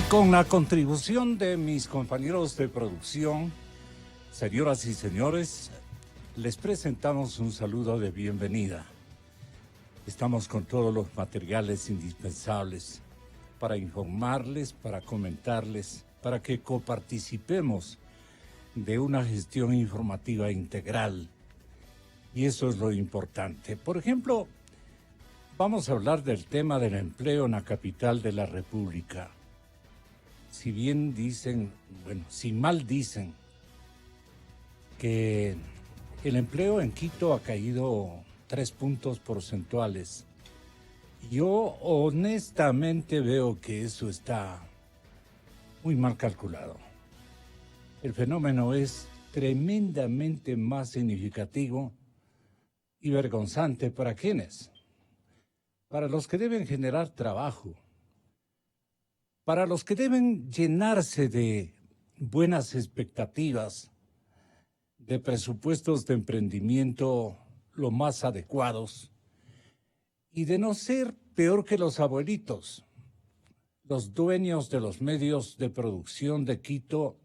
Con la contribución de mis compañeros de producción, señoras y señores, les presentamos un saludo de bienvenida. Estamos con todos los materiales indispensables para informarles, para comentarles, para que coparticipemos de una gestión informativa integral. Y eso es lo importante. Por ejemplo, vamos a hablar del tema del empleo en la capital de la República. Si bien dicen, si mal dicen que el empleo en Quito ha caído 3 puntos porcentuales, yo honestamente veo que eso está muy mal calculado. El fenómeno es tremendamente más significativo y vergonzante para quienes, para los que deben generar trabajo, para los que deben llenarse de buenas expectativas, de presupuestos de emprendimiento lo más adecuados y de no ser peor que los abuelitos, los dueños de los medios de producción de Quito.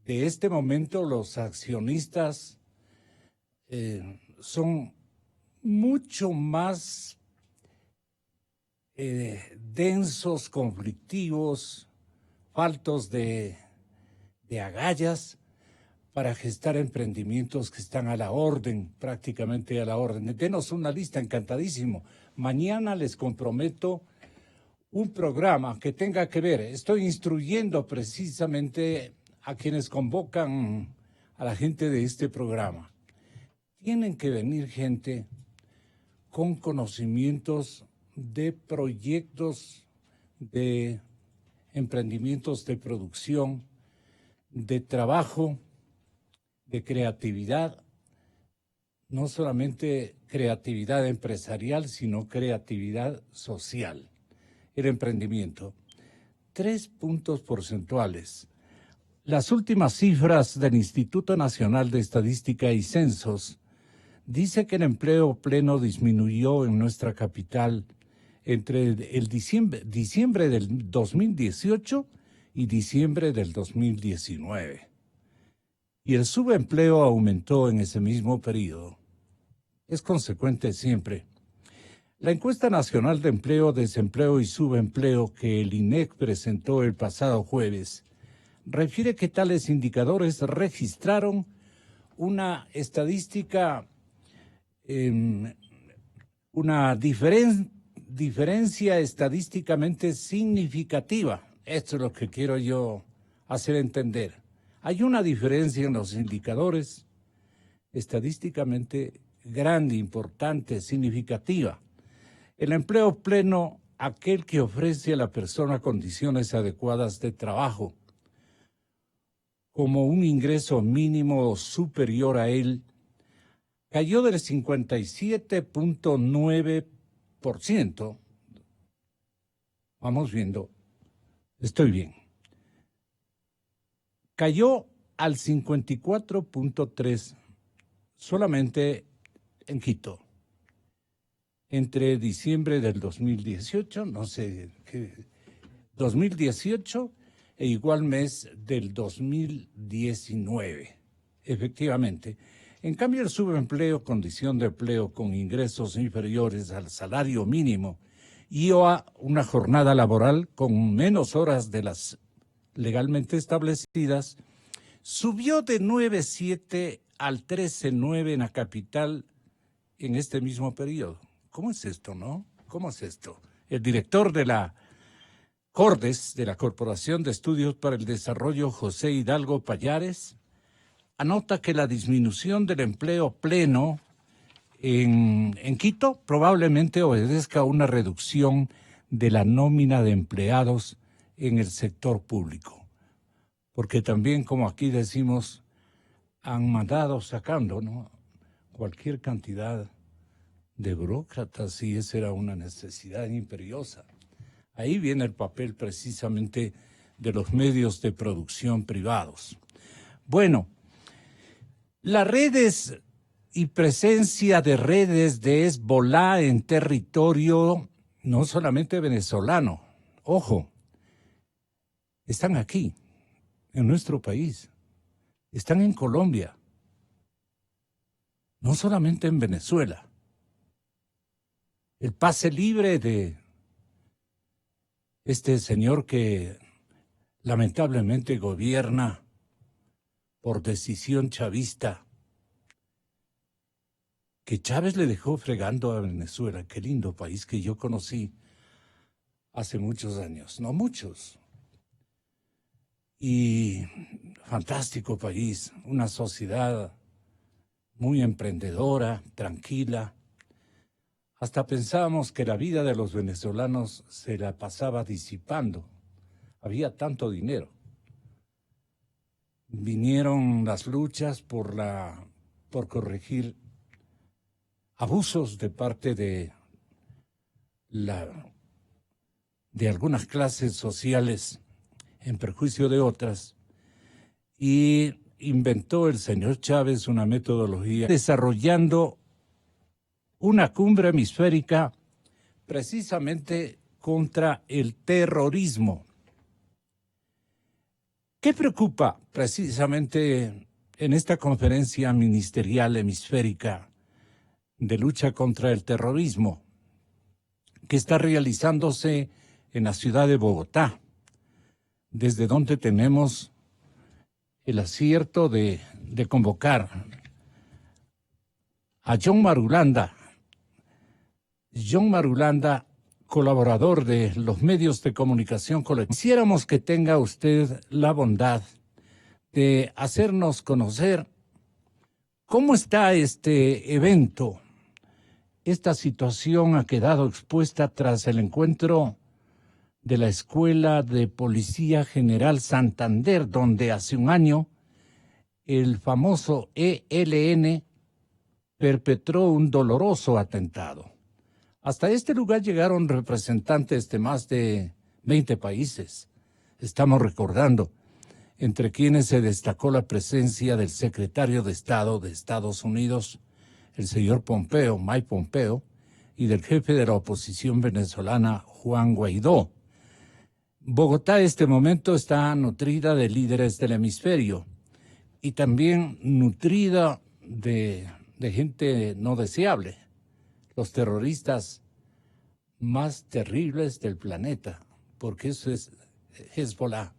De este momento los accionistas son mucho más densos, conflictivos, faltos de agallas para gestar emprendimientos que están a la orden, prácticamente a la orden. Denos una lista, encantadísimo. Mañana les comprometo un programa que tenga que ver. Estoy instruyendo precisamente a quienes convocan a la gente de este programa. Tienen que venir gente con conocimientos de proyectos, de emprendimientos de producción, de trabajo, de creatividad, no solamente creatividad empresarial, sino creatividad social. El emprendimiento, 3 puntos porcentuales. Las últimas cifras del Instituto Nacional de Estadística y Censos dice que el empleo pleno disminuyó en nuestra capital entre el diciembre del 2018 y diciembre del 2019. Y el subempleo aumentó en ese mismo periodo. Es consecuente siempre. La encuesta nacional de empleo, desempleo y subempleo que el INEC presentó el pasado jueves refiere que tales indicadores registraron una estadística, una diferencia estadísticamente significativa. Esto es lo que quiero yo hacer entender. Hay una diferencia en los indicadores estadísticamente grande, importante, significativa. El empleo pleno, aquel que ofrece a la persona condiciones adecuadas de trabajo, como un ingreso mínimo superior a él, cayó del 57.9%. Vamos viendo, estoy bien. Cayó al 54.3% solamente en Quito. Entre diciembre del 2018, 2018 e igual mes del 2019, efectivamente. En cambio, el subempleo, condición de empleo con ingresos inferiores al salario mínimo y a una jornada laboral con menos horas de las legalmente establecidas, subió de 9.7 al 13.9 en la capital en este mismo periodo. ¿Cómo es esto, no? ¿Cómo es esto? El director de la CORDES, de la Corporación de Estudios para el Desarrollo, José Hidalgo Payares, anota que la disminución del empleo pleno en Quito probablemente obedezca a una reducción de la nómina de empleados en el sector público. Porque también, como aquí decimos, han mandado sacando, ¿no?, cualquier cantidad de burócratas, y esa era una necesidad imperiosa. Ahí viene el papel precisamente de los medios de producción privados. Bueno, las redes y presencia de redes de Hezbolá en territorio no solamente venezolano, ojo, están aquí, en nuestro país, están en Colombia, no solamente en Venezuela. El pase libre de este señor que lamentablemente gobierna por decisión chavista, que Chávez le dejó fregando a Venezuela, qué lindo país que yo conocí hace muchos años, no muchos. Y fantástico país, una sociedad muy emprendedora, tranquila. Hasta pensábamos que la vida de los venezolanos se la pasaba disipando. Había tanto dinero. Vinieron las luchas por corregir abusos de parte de algunas clases sociales en perjuicio de otras, y inventó el señor Chávez una metodología desarrollando una cumbre hemisférica precisamente contra el terrorismo. ¿Qué preocupa precisamente en esta conferencia ministerial hemisférica de lucha contra el terrorismo que está realizándose en la ciudad de Bogotá, desde donde tenemos el acierto de convocar a John Marulanda? John Marulanda, colaborador de los medios de comunicación colectiva. Quisiéramos que tenga usted la bondad de hacernos conocer cómo está este evento. Esta situación ha quedado expuesta tras el encuentro de la Escuela de Policía General Santander, donde hace un año el famoso ELN perpetró un doloroso atentado. Hasta este lugar llegaron representantes de más de 20 países. Estamos recordando, entre quienes se destacó la presencia del secretario de Estado de Estados Unidos, el señor Pompeo, Mike Pompeo, y del jefe de la oposición venezolana, Juan Guaidó. Bogotá en este momento está nutrida de líderes del hemisferio y también nutrida de gente no deseable, los terroristas más terribles del planeta, porque eso es Hezbollah.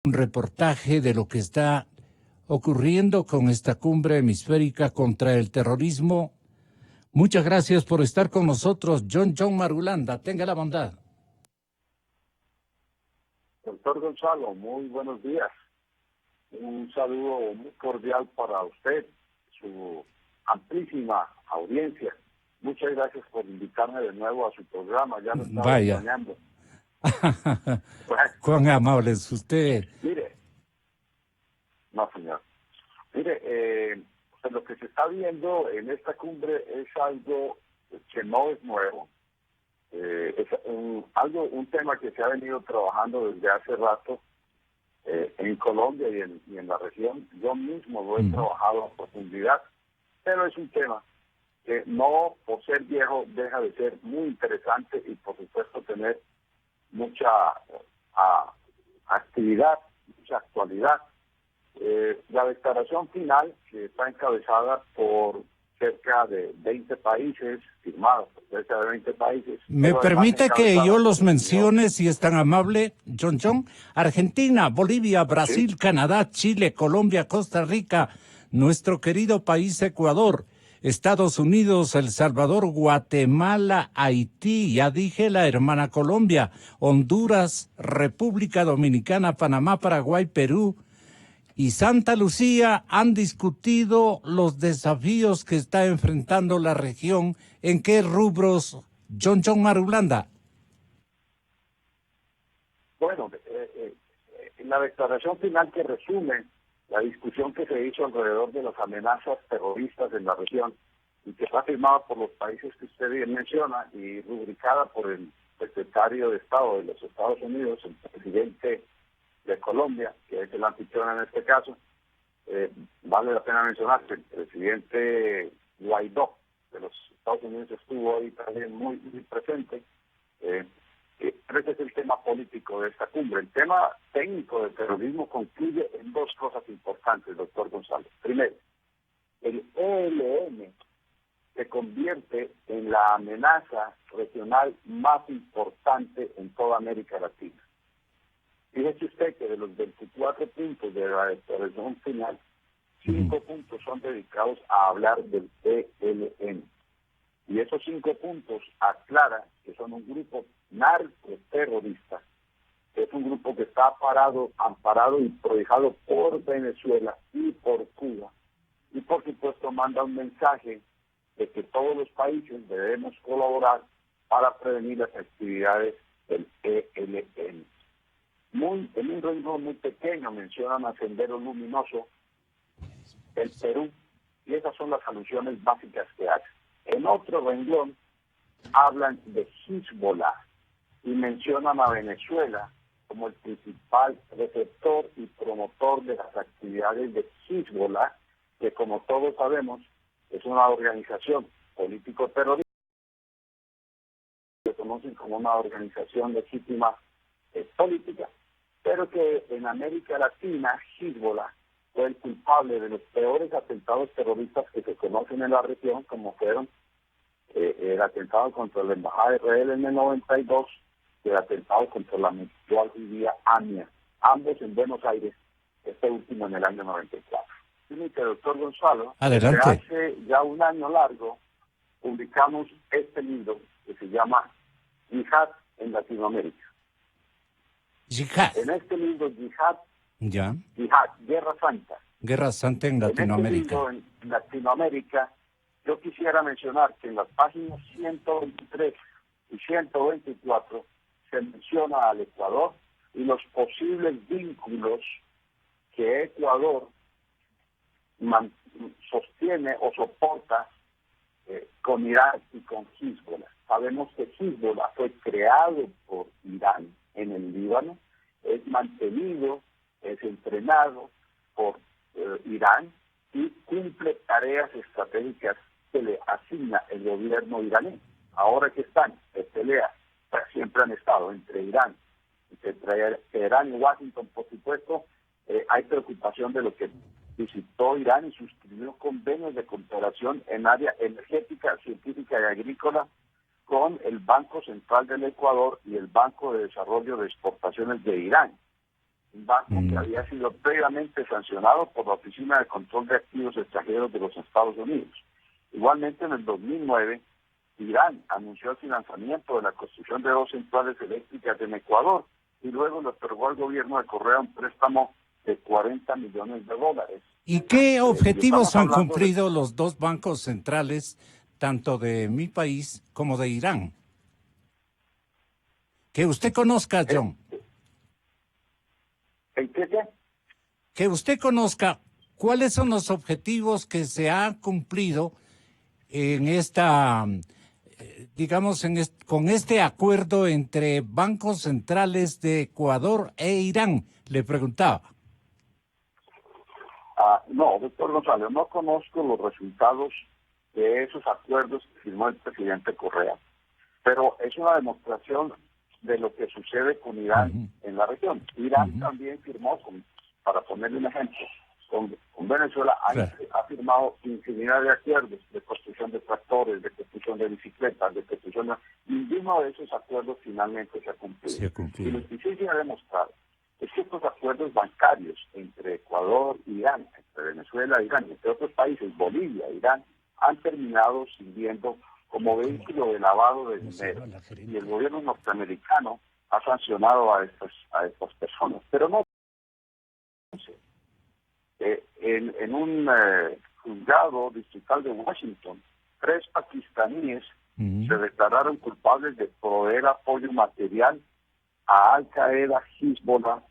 Un reportaje de lo que está ocurriendo con esta cumbre hemisférica contra el terrorismo. Muchas gracias por estar con nosotros, John Marulanda. Tenga la bondad. Doctor Gonzalo, muy buenos días. Un saludo muy cordial para usted, su amplísima audiencia. Muchas gracias por invitarme de nuevo a su programa. Ya lo estaba extrañando. Cuán amable es usted. Mire, no señor. Mire, pues lo que se está viendo en esta cumbre es algo que no es nuevo. Es un tema que se ha venido trabajando desde hace rato en Colombia y en la región. Yo mismo lo he trabajado a profundidad, pero es un tema que no por ser viejo deja de ser muy interesante y por supuesto tener mucha actividad, mucha actualidad. La declaración final, que está encabezada por cerca de 20 países, firmados por cerca de 20 países. ¿Me permite que yo los mencione, si es tan amable, John? Argentina, Bolivia, Brasil, sí, Canadá, Chile, Colombia, Costa Rica, nuestro querido país Ecuador, Estados Unidos, El Salvador, Guatemala, Haití, ya dije la hermana Colombia, Honduras, República Dominicana, Panamá, Paraguay, Perú y Santa Lucía han discutido los desafíos que está enfrentando la región. ¿En qué rubros, John Marulanda? Bueno, en la declaración final que resume la discusión que se hizo alrededor de las amenazas terroristas en la región y que está firmada por los países que usted bien menciona y rubricada por el secretario de Estado de los Estados Unidos, el presidente de Colombia, que es el anfitrión en este caso, vale la pena mencionar que el presidente Guaidó que los Estados Unidos estuvo ahí también muy presente. Pero ese es el tema político de esta cumbre. El tema técnico del terrorismo concluye en dos cosas importantes, doctor González. Primero, el ELN se convierte en la amenaza regional más importante en toda América Latina. Fíjese usted que de los 24 puntos de la declaración final, 5 puntos son dedicados a hablar del ELN. Y esos 5 puntos aclaran que son un grupo narcoterrorista. Es un grupo que está amparado y prohijado por Venezuela y por Cuba. Y por supuesto manda un mensaje de que todos los países debemos colaborar para prevenir las actividades del ELN. En un renglón muy pequeño mencionan a Sendero Luminoso, el Perú, y esas son las alusiones básicas que hacen. En otro renglón hablan de Hezbollah y mencionan a Venezuela como el principal receptor y promotor de las actividades de Hezbollah, que como todos sabemos es una organización político-terrorista, que se conocen como una organización legítima política, pero que en América Latina Hezbollah fue el culpable de los peores atentados terroristas que se conocen en la región, como fueron el atentado contra la Embajada de Israel en el 92 y el atentado contra la mutual judía AMIA, ambos en Buenos Aires, este último en el año 94. Tiene que, doctor Gonzalo, Adelante. desde hace ya un año largo publicamos este libro que se llama Yihad en Latinoamérica. Yihad. En este libro, Yihad, Guerra Santa. Guerra Santa en Latinoamérica. En este libro, en Latinoamérica, yo quisiera mencionar que en las páginas 123 y 124 se menciona al Ecuador y los posibles vínculos que Ecuador sostiene o soporta con Irán y con Hezbollah. Sabemos que Hezbollah fue creado por Irán en el Líbano, es mantenido, es entrenado por Irán y cumple tareas estratégicas que le asigna el gobierno iraní. Ahora que están de pelea, siempre han estado entre Irán y Washington, por supuesto, hay preocupación de lo que visitó Irán y suscribió convenios de cooperación en área energética, científica y agrícola con el Banco Central del Ecuador y el Banco de Desarrollo de Exportaciones de Irán, un banco que había sido previamente sancionado por la Oficina de Control de Activos Extranjeros de los Estados Unidos. Igualmente, en el 2009, Irán anunció el financiamiento de la construcción de 2 centrales eléctricas en Ecuador y luego le otorgó al gobierno de Correa un préstamo de $40 millones. ¿Y qué objetivos han cumplido los dos bancos centrales, tanto de mi país como de Irán? Que usted conozca, John. ¿En qué? Que usted conozca cuáles son los objetivos que se han cumplido en esta, digamos, con este acuerdo entre bancos centrales de Ecuador e Irán, le preguntaba. No, doctor González, no conozco los resultados de esos acuerdos que firmó el presidente Correa, pero es una demostración de lo que sucede con Irán en la región. Irán también firmó, para ponerle un ejemplo, con Venezuela ha firmado infinidad de acuerdos de construcción de tractores, de construcción de bicicletas, de construcción de... Ninguno de esos acuerdos finalmente se ha cumplido. Y lo que sí se ha demostrado es que estos acuerdos bancarios entre Ecuador e Irán, entre Venezuela e Irán, entre otros países, Bolivia, Irán, han terminado sirviendo como vehículo de lavado de dinero. Y el gobierno norteamericano ha sancionado a estas personas. Pero no. En un juzgado distrital de Washington, 3 pakistaníes se declararon culpables de proveer apoyo material a Al-Qaeda, Hezbollah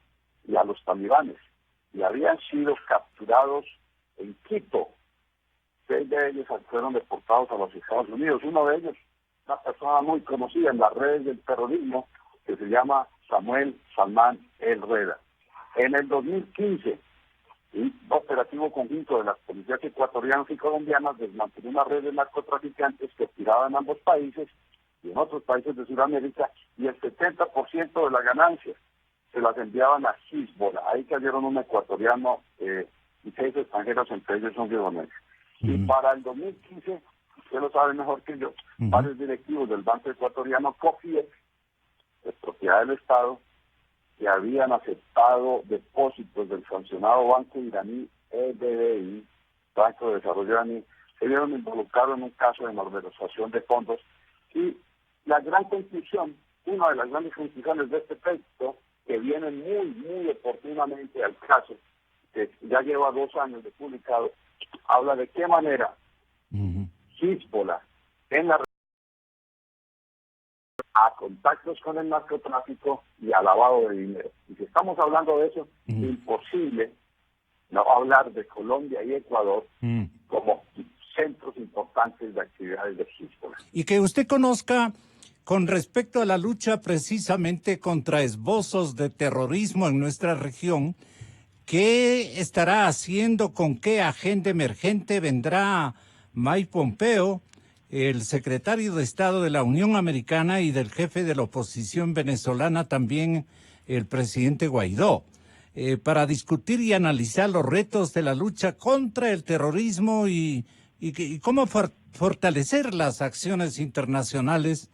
y a los talibanes, y habían sido capturados en Quito. 6 de ellos fueron deportados a los Estados Unidos. Uno de ellos, una persona muy conocida en las redes del terrorismo, que se llama Samuel Salman El Reda. En el 2015, un operativo operativo conjunto de las policías ecuatorianas y colombianas desmanteló una red de narcotraficantes que operaban en ambos países y en otros países de Sudamérica, y el 70% de las ganancias se las enviaban a Hezbollah. Ahí cayeron un ecuatoriano y 6 extranjeros, entre ellos un libanés. Y para el 2015, usted lo sabe mejor que yo, varios directivos del Banco Ecuatoriano COFIEC, de propiedad del Estado, que habían aceptado depósitos del sancionado banco iraní EBDI, Banco de Desarrollo iraní, se vieron involucrados en un caso de malversación de fondos. Y la gran conclusión, una de las grandes conclusiones de este texto, que viene muy oportunamente al caso, que ya lleva 2 años de publicado, habla de qué manera Hezbollah en la a contactos con el narcotráfico y a lavado de dinero. Y si estamos hablando de eso, es imposible no hablar de Colombia y Ecuador como centros importantes de actividades de Hezbollah. Y que usted conozca con respecto a la lucha precisamente contra esbozos de terrorismo en nuestra región, ¿qué estará haciendo, con qué agenda emergente vendrá Mike Pompeo, el secretario de Estado de la Unión Americana y del jefe de la oposición venezolana, también el presidente Guaidó, para discutir y analizar los retos de la lucha contra el terrorismo y cómo fortalecer las acciones internacionales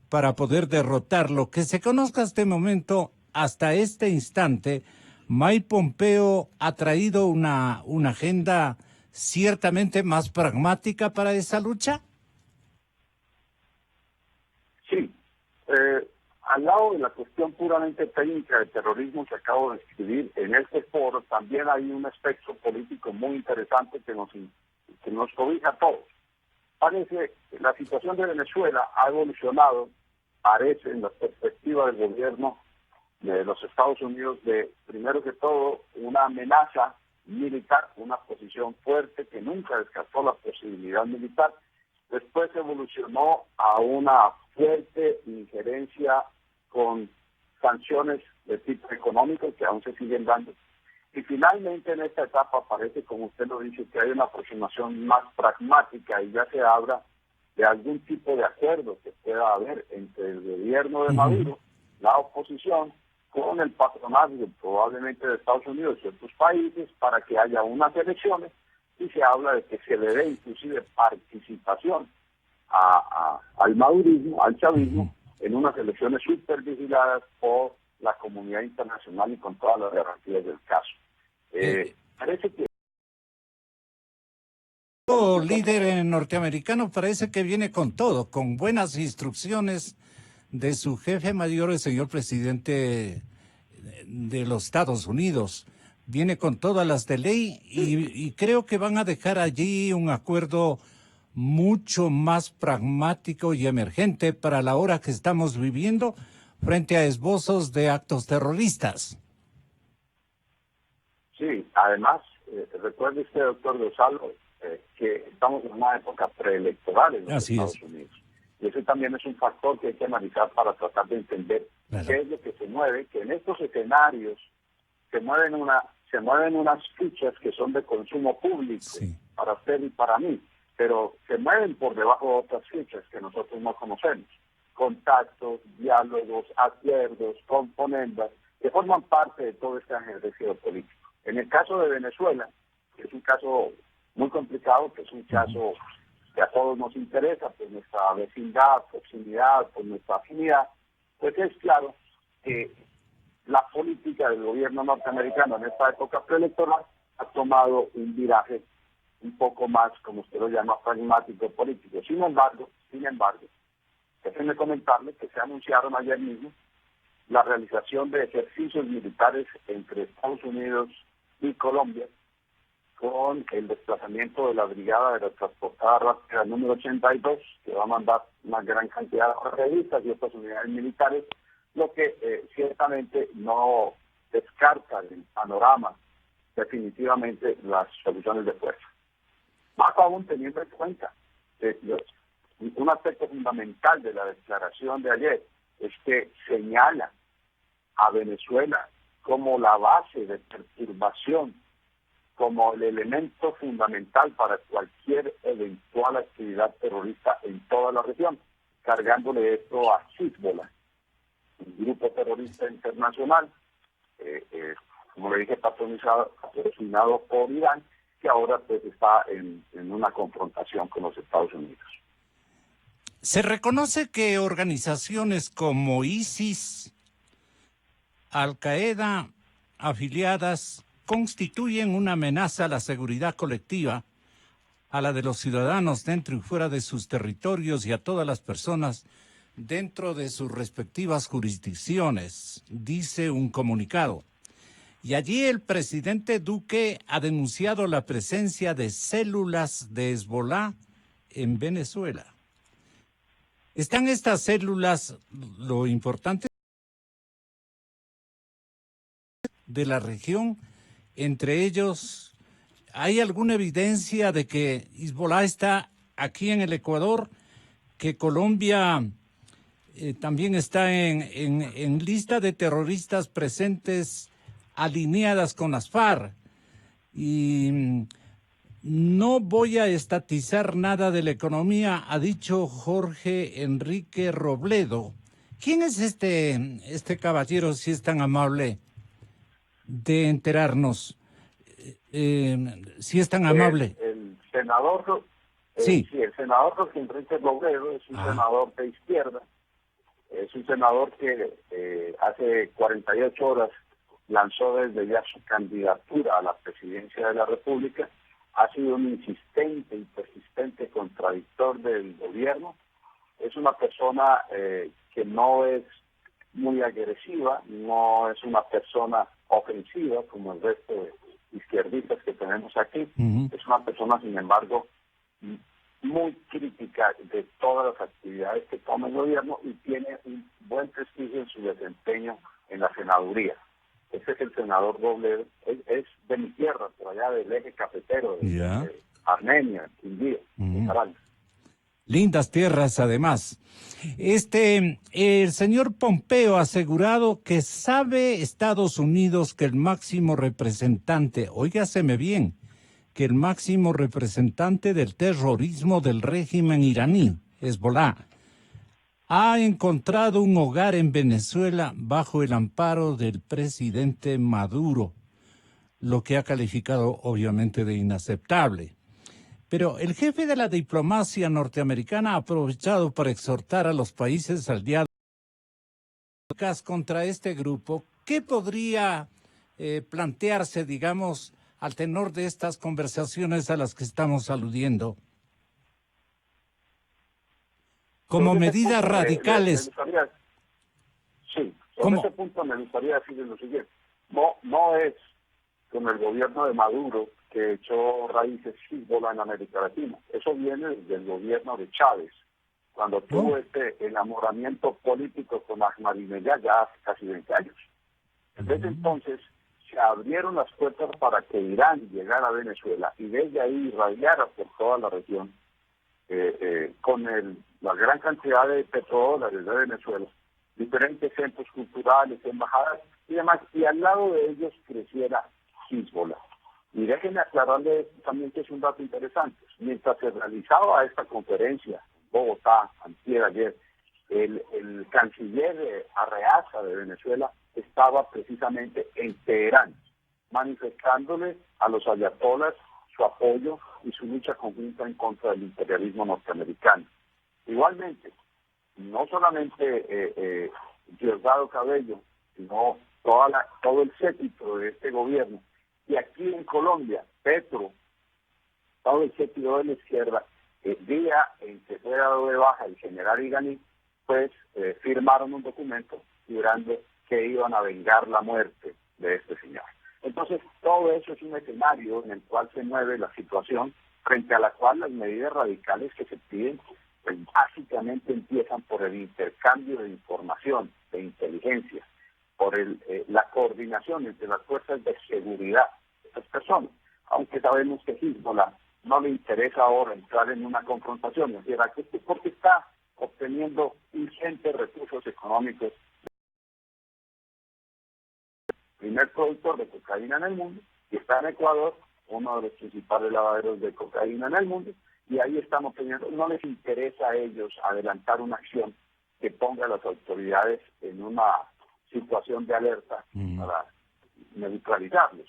para poder derrotarlo? Que se conozca hasta este momento, hasta este instante, Mike Pompeo ha traído una agenda ciertamente más pragmática para esa lucha. Sí, al lado de la cuestión puramente técnica del terrorismo que acabo de escribir, en este foro también hay un aspecto político muy interesante que nos cobija a todos. Parece que la situación de Venezuela ha evolucionado, parece en la perspectiva del gobierno de los Estados Unidos, de primero que todo una amenaza militar, una posición fuerte que nunca descartó la posibilidad militar. Después evolucionó a una fuerte injerencia con sanciones de tipo económico que aún se siguen dando. Y finalmente en esta etapa parece, como usted lo dice, que hay una aproximación más pragmática y ya se habla de algún tipo de acuerdo que pueda haber entre el gobierno de Maduro, la oposición, con el patronazgo probablemente de Estados Unidos y otros países para que haya unas elecciones, y se habla de que se le dé inclusive participación al madurismo, al chavismo, en unas elecciones supervigiladas por la comunidad internacional y con todas las garantías del caso. Parece que el líder norteamericano parece que viene con todo, con buenas instrucciones de su jefe mayor, el señor presidente de los Estados Unidos. Viene con todas las de ley y creo que van a dejar allí un acuerdo mucho más pragmático y emergente para la hora que estamos viviendo frente a esbozos de actos terroristas. Sí, además, recuerde usted, doctor Gonzalo, que estamos en una época preelectoral en los Estados Unidos. Y ese también es un factor que hay que analizar para tratar de entender qué es lo que se mueve, que en estos escenarios se mueven unas fichas que son de consumo público, para usted y para mí, pero se mueven por debajo de otras fichas que nosotros no conocemos. Contactos, diálogos, acuerdos, componendas, que forman parte de todo este ejercicio político. En el caso de Venezuela, que es un caso muy complicado, que es un caso que a todos nos interesa, por nuestra vecindad, proximidad, por nuestra afinidad, pues es claro que la política del gobierno norteamericano en esta época preelectoral ha tomado un viraje un poco más, como usted lo llama, pragmático político. Sin embargo, déjenme comentarle que se anunciaron ayer mismo la realización de ejercicios militares entre Estados Unidos y Colombia, con el desplazamiento de la Brigada de la Transportada Rápida número 82, que va a mandar una gran cantidad de revistas y otras unidades militares, lo que ciertamente no descarta del panorama definitivamente las soluciones de fuerza. Más aún teniendo en cuenta un aspecto fundamental de la declaración de ayer es que señala a Venezuela como la base de perturbación como el elemento fundamental para cualquier eventual actividad terrorista en toda la región, cargándole esto a Hezbollah, un grupo terrorista internacional, como le dije, patrocinado por Irán, que ahora pues está en una confrontación con los Estados Unidos. Se reconoce que organizaciones como ISIS, Al-Qaeda, afiliadas, constituyen una amenaza a la seguridad colectiva, a la de los ciudadanos dentro y fuera de sus territorios y a todas las personas dentro de sus respectivas jurisdicciones, dice un comunicado. Y allí el presidente Duque ha denunciado la presencia de células de Hezbollah en Venezuela. ¿Están estas células, lo importante de la región, entre ellos, hay alguna evidencia de que Hezbollah está aquí en el Ecuador, que Colombia también está en lista de terroristas presentes alineadas con las FARC? Y no voy a estatizar nada de la economía, ha dicho Jorge Enrique Robledo. ¿Quién es este caballero, si es tan amable de enterarnos? Si es tan amable. El senador, sí. Sí, el senador Jorge Enrique Robledo es un senador de izquierda, es un senador que hace 48 horas lanzó desde ya su candidatura a la presidencia de la República. Ha sido un insistente y persistente contradictor del gobierno. Es una persona que no es muy agresiva, no es una persona ofensiva como el resto de izquierdistas que tenemos aquí. Es una persona, sin embargo, muy crítica de todas las actividades que toma el gobierno y tiene un buen prestigio en su desempeño en la senaduría. Este es el senador Robledo, es de mi tierra, por allá del eje cafetero, de Armenia, Quindío, Caracas. Lindas tierras, además. El señor Pompeo ha asegurado que sabe Estados Unidos que el máximo representante, óigaseme bien, que el máximo representante del terrorismo del régimen iraní, Hezbollah, ha encontrado un hogar en Venezuela bajo el amparo del presidente Maduro, lo que ha calificado obviamente de inaceptable. Pero el jefe de la diplomacia norteamericana ha aprovechado para exhortar a los países aliados contra este grupo. ¿Qué podría plantearse, digamos, al tenor de estas conversaciones a las que estamos aludiendo? Como medidas radicales. Sobre ese punto me gustaría decirles lo siguiente. No es con el gobierno de Maduro que echó raíces Hezbollah en América Latina. Eso viene desde el gobierno de Chávez, cuando tuvo este enamoramiento político con Ahmadinejad ya hace casi 20 años. Desde entonces se abrieron las puertas para que Irán llegara a Venezuela y desde ahí irradiara por toda la región con la gran cantidad de petrodólares de Venezuela, diferentes centros culturales, embajadas y demás, y al lado de ellos creciera Hezbollah. Y déjenme aclararle también que es un dato interesante. Mientras se realizaba esta conferencia en Bogotá, antier ayer, el canciller Arreaza de Venezuela estaba precisamente en Teherán, manifestándole a los ayatolas su apoyo y su lucha conjunta en contra del imperialismo norteamericano. Igualmente, no solamente Diosdado Cabello, sino todo el séquito de este gobierno, y aquí en Colombia, Petro, todo el séquito de la izquierda, el día en que fue dado de baja el general iraní, pues firmaron un documento jurando que iban a vengar la muerte de este señor. Entonces, todo eso es un escenario en el cual se mueve la situación, frente a la cual las medidas radicales que se piden, pues básicamente empiezan por el intercambio de información, de inteligencia, por la coordinación entre las fuerzas de seguridad de estas personas. Aunque sabemos que Hezbollah no le interesa ahora entrar en una confrontación, es decir, porque está obteniendo ingentes recursos económicos. Primer productor de cocaína en el mundo, y está en Ecuador, uno de los principales lavaderos de cocaína en el mundo, y ahí estamos teniendo, no les interesa a ellos adelantar una acción que ponga a las autoridades en una situación de alerta para neutralizarlos.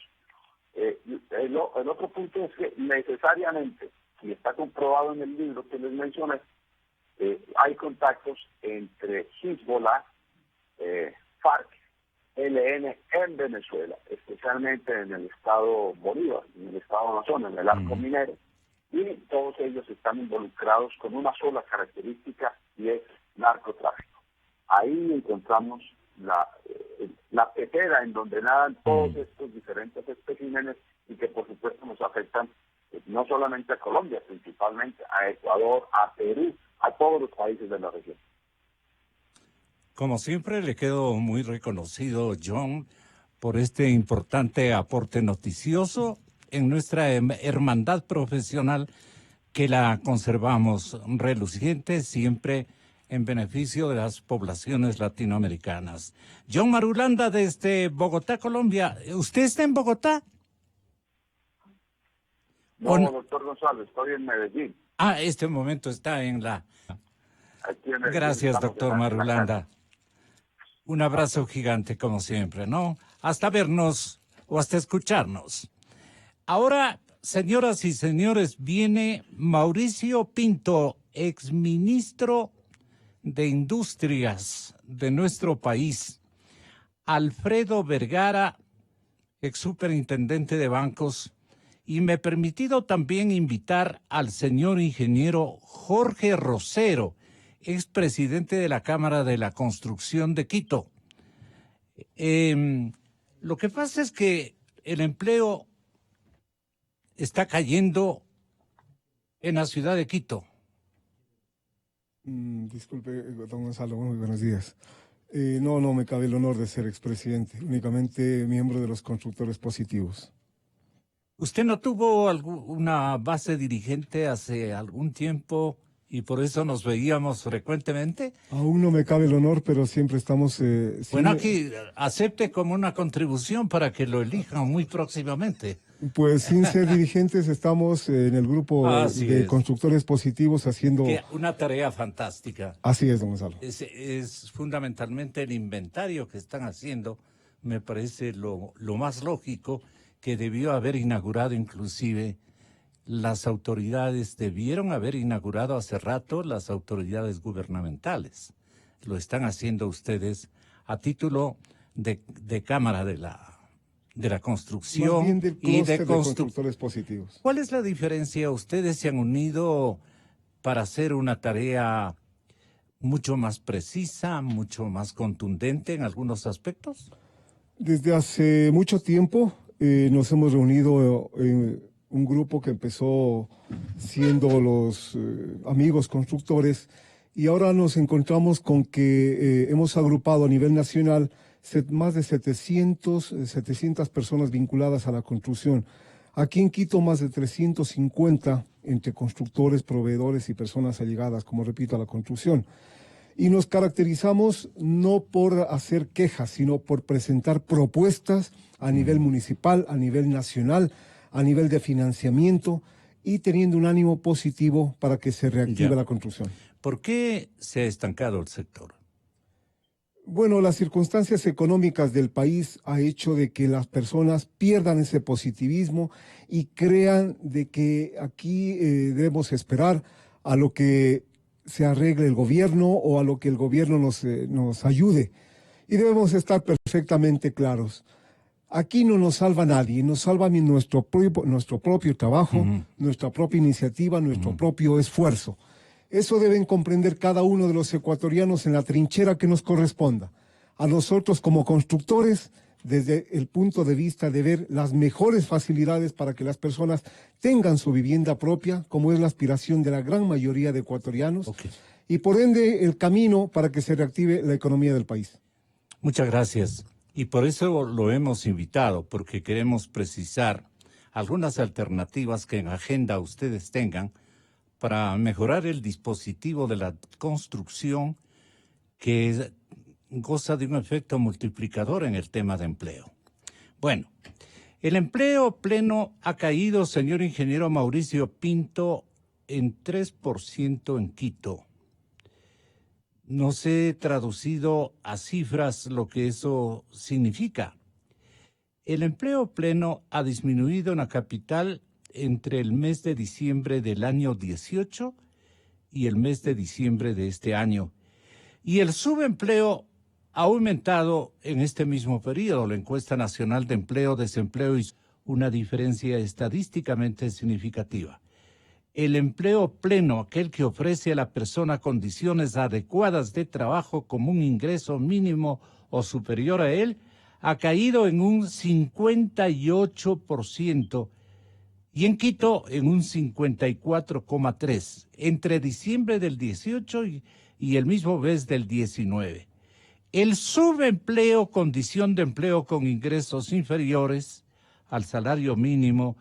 El otro punto es que necesariamente, y está comprobado en el libro que les mencioné, hay contactos entre Hezbollah, FARC, ELN en Venezuela, especialmente en el estado Bolívar, en el estado Amazonas, en el arco minero, y todos ellos están involucrados con una sola característica, y es narcotráfico. Ahí encontramos la pecera en donde nadan todos estos diferentes especímenes y que por supuesto nos afectan no solamente a Colombia, principalmente a Ecuador, a Perú, a todos los países de la región. Como siempre, le quedo muy reconocido, John, por este importante aporte noticioso en nuestra hermandad profesional, que la conservamos reluciente siempre en beneficio de las poblaciones latinoamericanas. John Marulanda, desde Bogotá, Colombia. ¿Usted está en Bogotá? No, doctor González, estoy en Medellín. Este momento está en la... Aquí en Medellín. Gracias, doctor Marulanda. Un abrazo gigante, como siempre, ¿no? Hasta vernos o hasta escucharnos. Ahora, señoras y señores, viene Mauricio Pinto, exministro de Industrias de nuestro país. Alfredo Vergara, exsuperintendente de bancos. Y me he permitido también invitar al señor ingeniero Jorge Rosero, expresidente de la Cámara de la Construcción de Quito. Lo que pasa es que el empleo está cayendo en la ciudad de Quito. Disculpe, don Gonzalo, muy buenos días. No me cabe el honor de ser expresidente, únicamente miembro de los constructores positivos. ¿Usted no tuvo una base dirigente hace algún tiempo y por eso nos veíamos frecuentemente? Aún no me cabe el honor, pero siempre estamos... Bueno, aquí acepte como una contribución para que lo elijan muy próximamente. Pues sin ser dirigentes estamos en el grupo de constructores positivos haciendo... Una tarea fantástica. Así es, don Gonzalo. Es fundamentalmente el inventario que están haciendo, me parece lo más lógico, que debió haber inaugurado inclusive las autoridades, debieron haber inaugurado hace rato las autoridades gubernamentales. Lo están haciendo ustedes a título de Cámara de la Construcción. Más bien del clúster de constructores positivos. ¿Cuál es la diferencia? ¿Ustedes se han unido para hacer una tarea mucho más precisa, mucho más contundente en algunos aspectos? Desde hace mucho tiempo nos hemos reunido en un grupo que empezó siendo los amigos constructores, y ahora nos encontramos con que hemos agrupado a nivel nacional más de 700 personas vinculadas a la construcción. Aquí en Quito más de 350 entre constructores, proveedores y personas allegadas, como repito, a la construcción. Y nos caracterizamos no por hacer quejas, sino por presentar propuestas a nivel municipal, a nivel nacional, a nivel de financiamiento, y teniendo un ánimo positivo para que se reactive la construcción. ¿Por qué se ha estancado el sector? Bueno, las circunstancias económicas del país ha hecho de que las personas pierdan ese positivismo y crean de que aquí debemos esperar a lo que se arregle el gobierno o a lo que el gobierno nos ayude. Y debemos estar perfectamente claros. Aquí no nos salva nadie, nos salva nuestro propio trabajo, nuestra propia iniciativa, nuestro propio esfuerzo. Eso deben comprender cada uno de los ecuatorianos en la trinchera que nos corresponda. A nosotros como constructores, desde el punto de vista de ver las mejores facilidades para que las personas tengan su vivienda propia, como es la aspiración de la gran mayoría de ecuatorianos, y por ende el camino para que se reactive la economía del país. Muchas gracias. Y por eso lo hemos invitado, porque queremos precisar algunas alternativas que en agenda ustedes tengan para mejorar el dispositivo de la construcción, que goza de un efecto multiplicador en el tema de empleo. Bueno, El empleo pleno ha caído, señor ingeniero Mauricio Pinto, en 3% en Quito. No sé traducido a cifras lo que eso significa. El empleo pleno ha disminuido en la capital entre el mes de diciembre del año 18 y el mes de diciembre de este año. Y el subempleo ha aumentado en este mismo periodo. La encuesta nacional de empleo-desempleo hizo una diferencia estadísticamente significativa. El empleo pleno, aquel que ofrece a la persona condiciones adecuadas de trabajo como un ingreso mínimo o superior a él, ha caído en un 58% y en Quito en un 54,3% entre diciembre del 18 y el mismo mes del 19. El subempleo, condición de empleo con ingresos inferiores al salario mínimo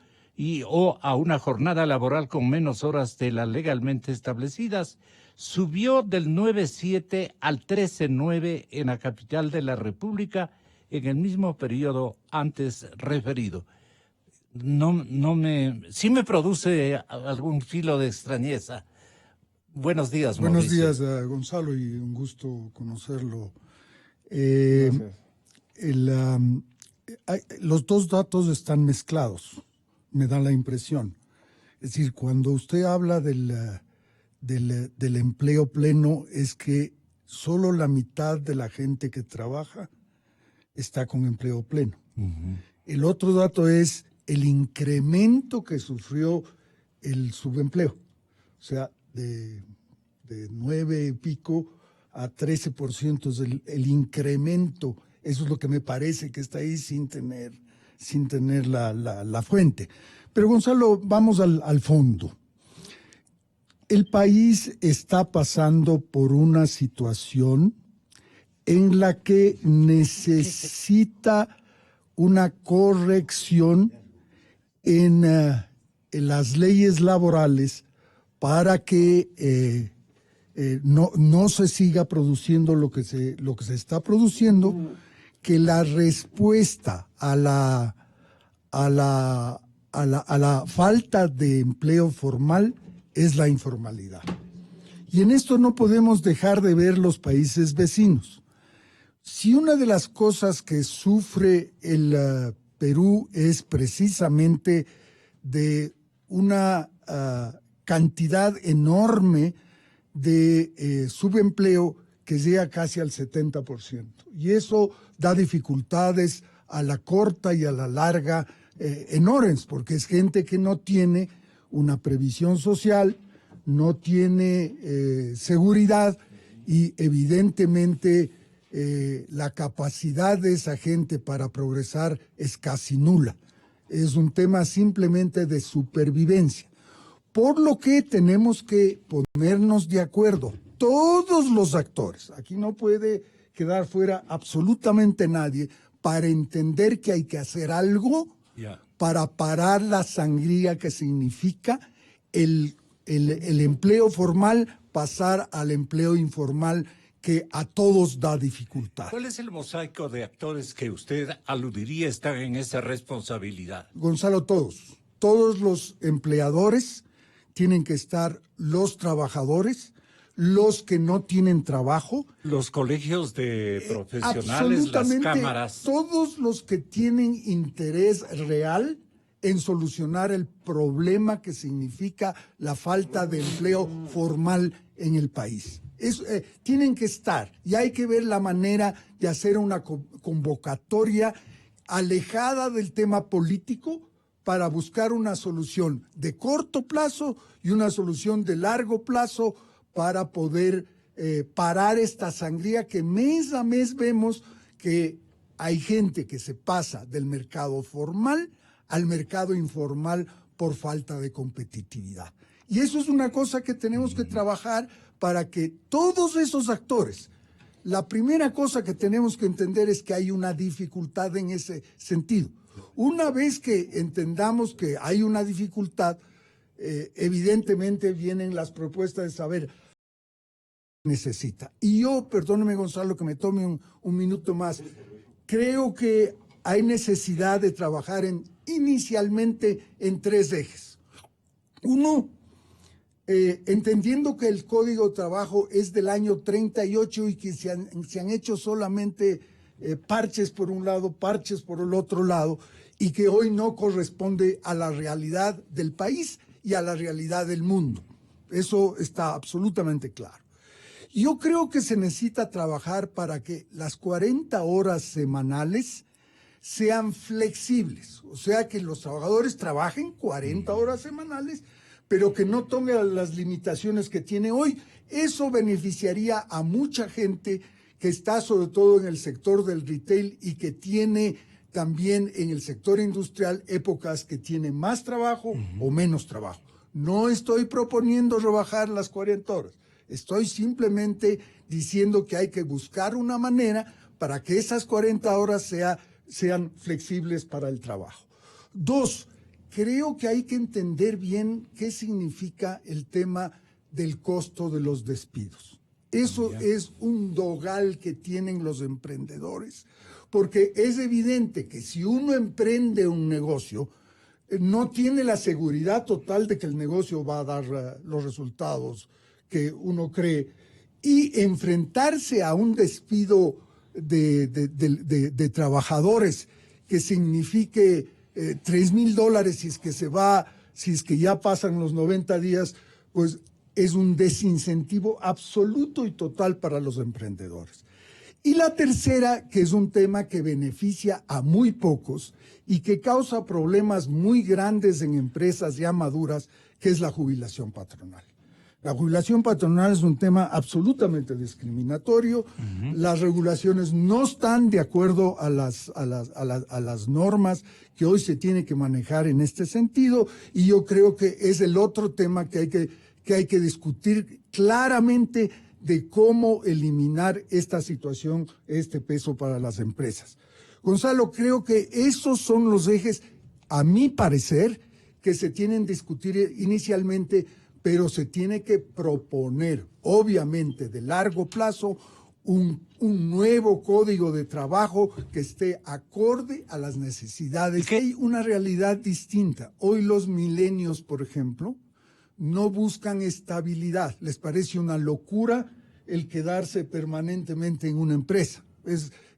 o a una jornada laboral con menos horas de las legalmente establecidas, subió del 9,7 al 13,9 en la capital de la República en el mismo periodo antes referido. Sí me produce algún filo de extrañeza. Buenos días, Buenos Mauricio. días, Gonzalo, y un gusto conocerlo. Los dos datos están mezclados, me da la impresión. Es decir, cuando usted habla del empleo pleno, es que solo la mitad de la gente que trabaja está con empleo pleno. Uh-huh. El otro dato es el incremento que sufrió el subempleo. O sea, de 9 y pico a 13% es el incremento. Eso es lo que me parece que está ahí sin tener la fuente. Pero Gonzalo, vamos al fondo. El país está pasando por una situación en la que necesita una corrección en las leyes laborales para que no se siga produciendo lo que se está produciendo, que la respuesta a la falta de empleo formal es la informalidad. Y en esto no podemos dejar de ver los países vecinos. Si una de las cosas que sufre el Perú es precisamente de una cantidad enorme de subempleo que llega casi al 70%. Y eso da dificultades a la corta y a la larga enormes, porque es gente que no tiene una previsión social, no tiene seguridad y evidentemente la capacidad de esa gente para progresar es casi nula. Es un tema simplemente de supervivencia. Por lo que tenemos que ponernos de acuerdo, todos los actores, aquí no puede quedar fuera absolutamente nadie, para entender que hay que hacer algo para parar la sangría que significa el empleo formal, pasar al empleo informal que a todos da dificultad. ¿Cuál es el mosaico de actores que usted aludiría están en esa responsabilidad? Gonzalo, todos los empleadores tienen que estar, los trabajadores, los que no tienen trabajo. Los colegios de profesionales, las cámaras. Todos los que tienen interés real en solucionar el problema que significa la falta de empleo formal en el país. Tienen que estar y hay que ver la manera de hacer una convocatoria alejada del tema político para buscar una solución de corto plazo y una solución de largo plazo para poder parar esta sangría que mes a mes vemos que hay gente que se pasa del mercado formal al mercado informal por falta de competitividad. Y eso es una cosa que tenemos que trabajar para que todos esos actores, la primera cosa que tenemos que entender es que hay una dificultad en ese sentido. Una vez que entendamos que hay una dificultad, evidentemente vienen las propuestas de saber necesita. Y yo, perdóneme Gonzalo que me tome un minuto más, creo que hay necesidad de trabajar inicialmente en 3 ejes. Uno, entendiendo que el Código de Trabajo es del año 38 y que se han hecho solamente parches por un lado, parches por el otro lado, y que hoy no corresponde a la realidad del país y a la realidad del mundo. Eso está absolutamente claro. Yo creo que se necesita trabajar para que las 40 horas semanales sean flexibles, o sea, que los trabajadores trabajen 40 horas semanales, pero que no tengan las limitaciones que tiene hoy. Eso beneficiaría a mucha gente que está sobre todo en el sector del retail y que tiene también en el sector industrial épocas que tiene más trabajo o menos trabajo. No estoy proponiendo rebajar las 40 horas. Estoy simplemente diciendo que hay que buscar una manera para que esas 40 horas sean flexibles para el trabajo. 2, creo que hay que entender bien qué significa el tema del costo de los despidos. Eso es un dogal que tienen los emprendedores, porque es evidente que si uno emprende un negocio, no tiene la seguridad total de que el negocio va a dar los resultados que uno cree, y enfrentarse a un despido de trabajadores que signifique $3,000 si es que ya pasan los 90 días, pues es un desincentivo absoluto y total para los emprendedores. Y la tercera, que es un tema que beneficia a muy pocos y que causa problemas muy grandes en empresas ya maduras, que es la jubilación patronal. La jubilación patronal es un tema absolutamente discriminatorio. Las regulaciones no están de acuerdo a las normas que hoy se tiene que manejar en este sentido, y yo creo que es el otro tema que hay que discutir claramente, de cómo eliminar esta situación, este peso para las empresas. Gonzalo, creo que esos son los ejes, a mi parecer, que se tienen que discutir inicialmente, pero se tiene que proponer, obviamente, de largo plazo, un nuevo código de trabajo que esté acorde a las necesidades. Hay una realidad distinta. Hoy los milenios, por ejemplo, no buscan estabilidad. Les parece una locura el quedarse permanentemente en una empresa.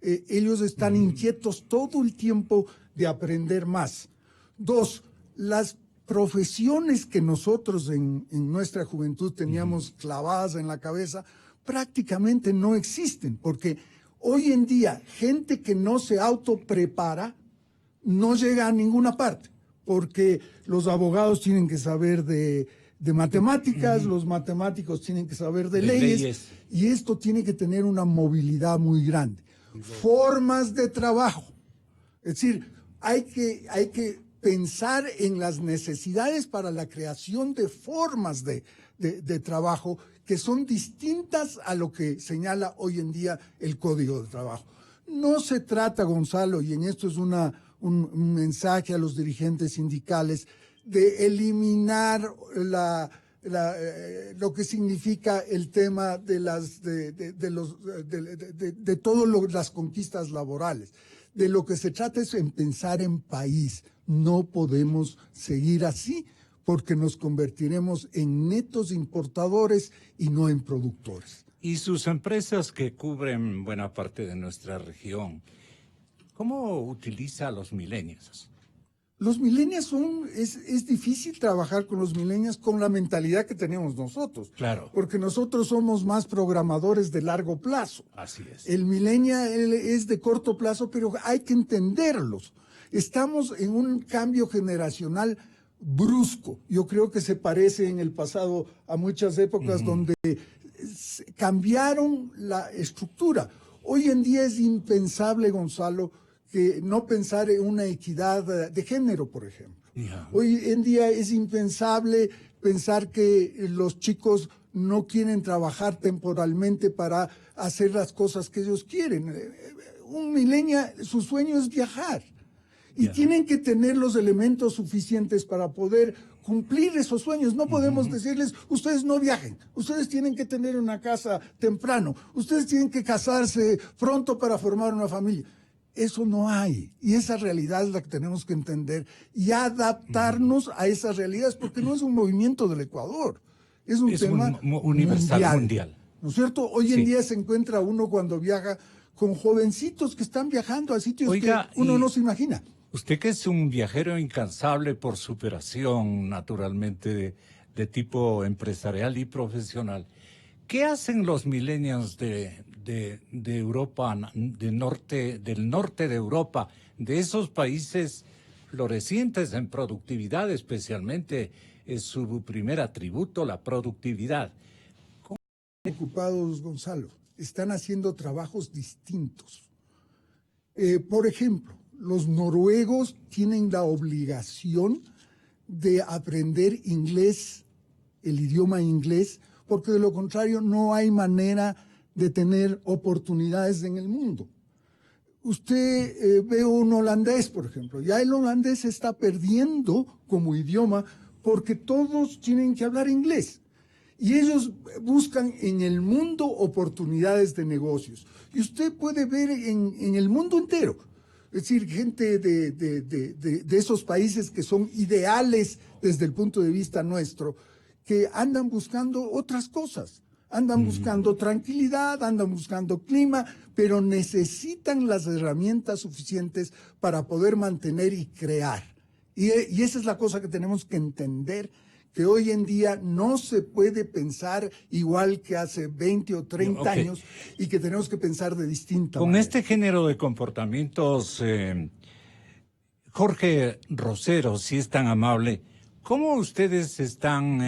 Ellos están inquietos todo el tiempo de aprender más. 2, las profesiones que nosotros en nuestra juventud teníamos clavadas en la cabeza prácticamente no existen, porque hoy en día gente que no se autoprepara no llega a ninguna parte, porque los abogados tienen que saber de matemáticas, los matemáticos tienen que saber de leyes, y esto tiene que tener una movilidad muy grande. Formas de trabajo, es decir, hay que pensar en las necesidades para la creación de formas de trabajo que son distintas a lo que señala hoy en día el Código de Trabajo. No se trata, Gonzalo, y en esto es un mensaje a los dirigentes sindicales, de eliminar lo que significa el tema de todas las conquistas laborales. De lo que se trata es en pensar en país. No podemos seguir así, porque nos convertiremos en netos importadores y no en productores. Y sus empresas que cubren buena parte de nuestra región, ¿cómo utiliza a los millennials? Los millennials es difícil trabajar con los millennials con la mentalidad que tenemos nosotros. Claro. Porque nosotros somos más programadores de largo plazo. Así es. El millennial es de corto plazo, pero hay que entenderlos. Estamos en un cambio generacional brusco. Yo creo que se parece en el pasado a muchas épocas donde cambiaron la estructura. Hoy en día es impensable, Gonzalo, que no pensar en una equidad de género, por ejemplo. Hoy en día es impensable pensar que los chicos no quieren trabajar temporalmente para hacer las cosas que ellos quieren. Un millennial, su sueño es viajar. Y tienen que tener los elementos suficientes para poder cumplir esos sueños. No podemos decirles, ustedes no viajen, ustedes tienen que tener una casa temprano, ustedes tienen que casarse pronto para formar una familia. Eso no hay. Y esa realidad es la que tenemos que entender y adaptarnos a esas realidades, porque no es un movimiento del Ecuador, es un tema universal, mundial. ¿No es cierto? Hoy en día se encuentra uno cuando viaja con jovencitos que están viajando a sitios que uno no se imagina. Usted, que es un viajero incansable por superación, naturalmente, de tipo empresarial y profesional, ¿qué hacen los millennials de Europa, del norte de Europa, de esos países florecientes en productividad? Especialmente es su primer atributo, la productividad. Ocupados, Gonzalo, están haciendo trabajos distintos. Por ejemplo, los noruegos tienen la obligación de aprender inglés, el idioma inglés, porque de lo contrario no hay manera de tener oportunidades en el mundo. Usted ve un holandés, por ejemplo, ya el holandés se está perdiendo como idioma porque todos tienen que hablar inglés. Y ellos buscan en el mundo oportunidades de negocios. Y usted puede ver en el mundo entero, es decir, gente de esos países que son ideales desde el punto de vista nuestro, que andan buscando otras cosas. Andan buscando tranquilidad, andan buscando clima, pero necesitan las herramientas suficientes para poder mantener y crear. Y esa es la cosa que tenemos que entender, que hoy en día no se puede pensar igual que hace 20 o 30 años y que tenemos que pensar de distinta manera. Con este género de comportamientos, Jorge Rosero, si es tan amable, ¿cómo ustedes están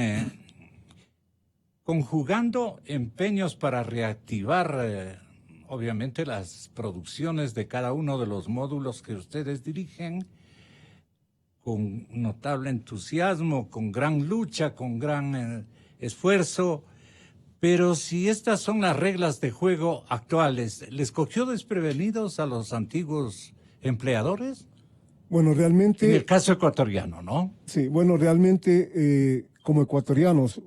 conjugando empeños para reactivar, obviamente, las producciones de cada uno de los módulos que ustedes dirigen, con notable entusiasmo, con gran lucha, con gran esfuerzo? Pero si estas son las reglas de juego actuales, ¿les cogió desprevenidos a los antiguos empleadores? Bueno, realmente... En el caso ecuatoriano, ¿no? Sí, bueno, realmente como ecuatorianos,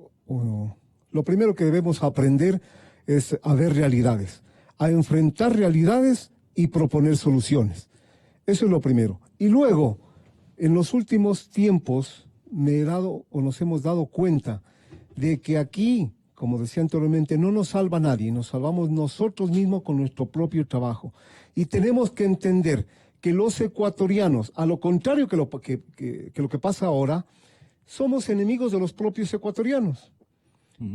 lo primero que debemos aprender es a ver realidades, a enfrentar realidades y proponer soluciones. Eso es lo primero. Y luego, en los últimos tiempos, nos hemos dado cuenta de que aquí, como decía anteriormente, no nos salva nadie, nos salvamos nosotros mismos con nuestro propio trabajo. Y tenemos que entender que los ecuatorianos, a lo contrario que lo que pasa ahora, somos enemigos de los propios ecuatorianos.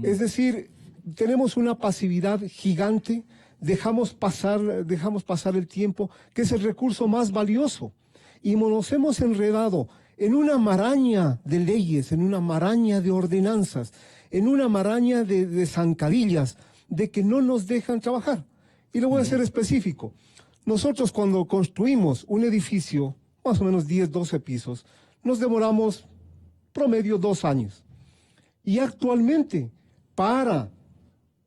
Es decir, tenemos una pasividad gigante, dejamos pasar el tiempo, que es el recurso más valioso. Y nos hemos enredado en una maraña de leyes, en una maraña de ordenanzas, en una maraña de zancadillas, de que no nos dejan trabajar. Y lo voy a ser específico. Nosotros cuando construimos un edificio, más o menos 10, 12 pisos, nos demoramos promedio 2 años. Y actualmente, para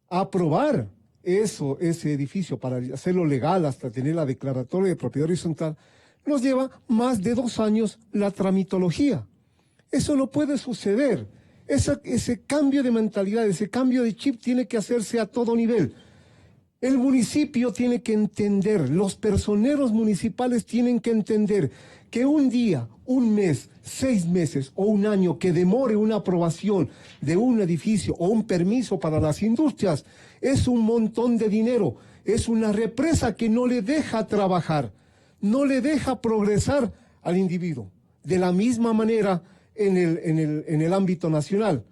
aprobar ese edificio, para hacerlo legal hasta tener la declaratoria de propiedad horizontal, nos lleva más de 2 años la tramitología. Eso no puede suceder. Ese cambio de mentalidad, ese cambio de chip tiene que hacerse a todo nivel. El municipio tiene que entender, los personeros municipales tienen que entender que un día, un mes, 6 meses o un año que demore una aprobación de un edificio o un permiso para las industrias es un montón de dinero, es una represa que no le deja trabajar, no le deja progresar al individuo. De la misma manera en el ámbito nacional.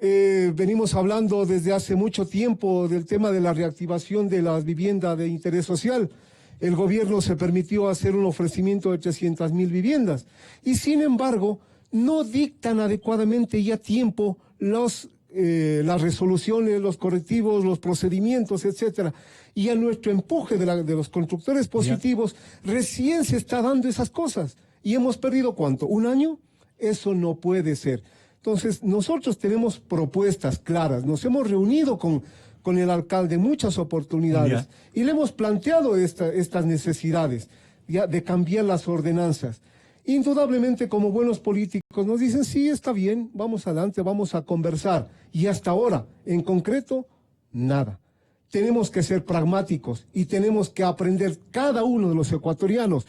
Venimos hablando desde hace mucho tiempo del tema de la reactivación de la vivienda de interés social. El gobierno se permitió hacer un ofrecimiento de 300,000 viviendas y sin embargo no dictan adecuadamente y a tiempo las resoluciones, los correctivos, los procedimientos, etcétera. Y a nuestro empuje de los constructores positivos recién se está dando esas cosas. ¿Y hemos perdido cuánto? ¿1 año? Eso no puede ser. Entonces, nosotros tenemos propuestas claras. Nos hemos reunido con el alcalde en muchas oportunidades y le hemos planteado estas necesidades de cambiar las ordenanzas. Indudablemente, como buenos políticos, nos dicen, sí, está bien, vamos adelante, vamos a conversar. Y hasta ahora, en concreto, nada. tenemos que ser pragmáticos y tenemos que aprender cada uno de los ecuatorianos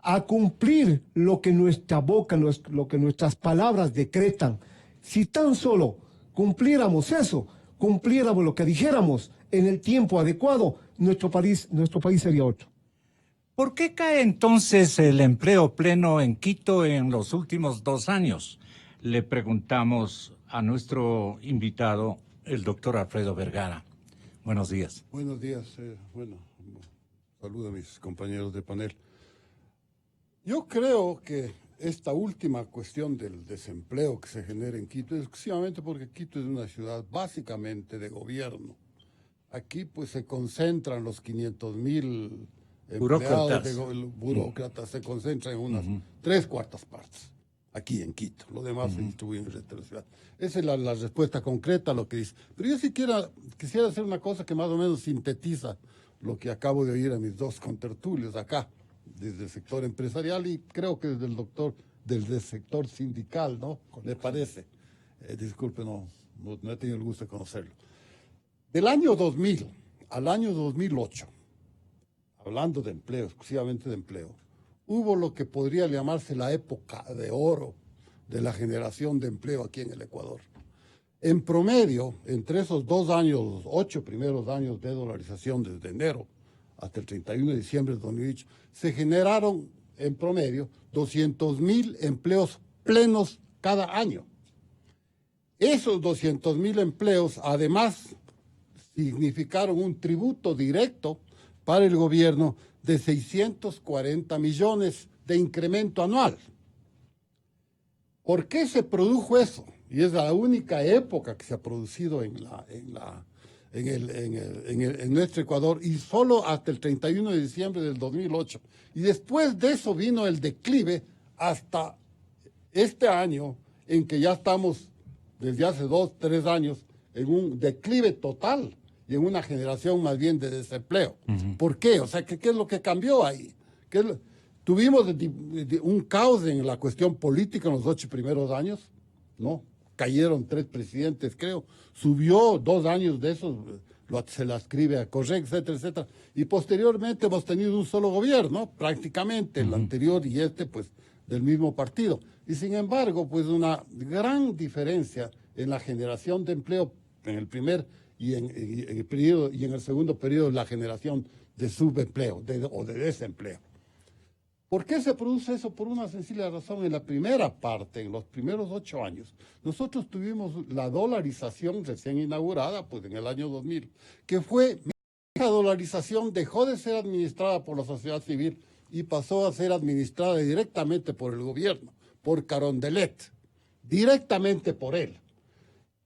a cumplir lo que nuestra boca, lo que nuestras palabras decretan. Si tan solo cumpliéramos eso, cumpliéramos lo que dijéramos en el tiempo adecuado, nuestro país sería otro. ¿Por qué cae entonces el empleo pleno en Quito en los últimos 2 años? Le preguntamos a nuestro invitado, el doctor Alfredo Vergara. Buenos días. Buenos días. Saludo a mis compañeros de panel. Yo creo que esta última cuestión del desempleo que se genera en Quito es exclusivamente porque Quito es una ciudad básicamente de gobierno. Aquí pues se concentran los 500,000 burócratas se concentran en unas 3/4 partes, aquí en Quito. Lo demás se distribuye en el resto de la ciudad. Esa es la respuesta concreta a lo que dice. Pero yo quisiera hacer una cosa que más o menos sintetiza lo que acabo de oír a mis dos contertulios acá, desde el sector empresarial y creo que desde el sector sindical, ¿no? ¿Le parece? Disculpe, no he tenido el gusto de conocerlo. Del año 2000 al año 2008, hablando de empleo, exclusivamente de empleo, hubo lo que podría llamarse la época de oro de la generación de empleo aquí en el Ecuador. En promedio, entre esos 2 años, los 8 primeros años de dolarización desde enero hasta el 31 de diciembre de 2008, se generaron en promedio 200,000 empleos plenos cada año. Esos 200,000 empleos, además, significaron un tributo directo para el gobierno de 640 millones de incremento anual. ¿Por qué se produjo eso? Y es la única época que se ha producido en nuestro Ecuador, y solo hasta el 31 de diciembre del 2008. Y después de eso vino el declive hasta este año, en que ya estamos desde hace 2, 3 años en un declive total y en una generación más bien de desempleo. ¿Por qué? O sea, ¿qué es lo que cambió ahí? Tuvimos un caos en la cuestión política en los 8 primeros años, ¿no? Cayeron 3 presidentes, creo. Subió 2 años de esos, se la escribe a Correa, etcétera, etcétera. Y posteriormente hemos tenido un solo gobierno, prácticamente, el anterior y este, pues, del mismo partido. Y sin embargo, pues, una gran diferencia en la generación de empleo en el primer y en el periodo y en el segundo periodo, la generación de subempleo o de desempleo. ¿Por qué se produce eso? Por una sencilla razón. En la primera parte, en los primeros 8 años, nosotros tuvimos la dolarización recién inaugurada, pues en el año 2000, que fue, esa dolarización dejó de ser administrada por la sociedad civil y pasó a ser administrada directamente por el gobierno, por Carondelet, directamente por él.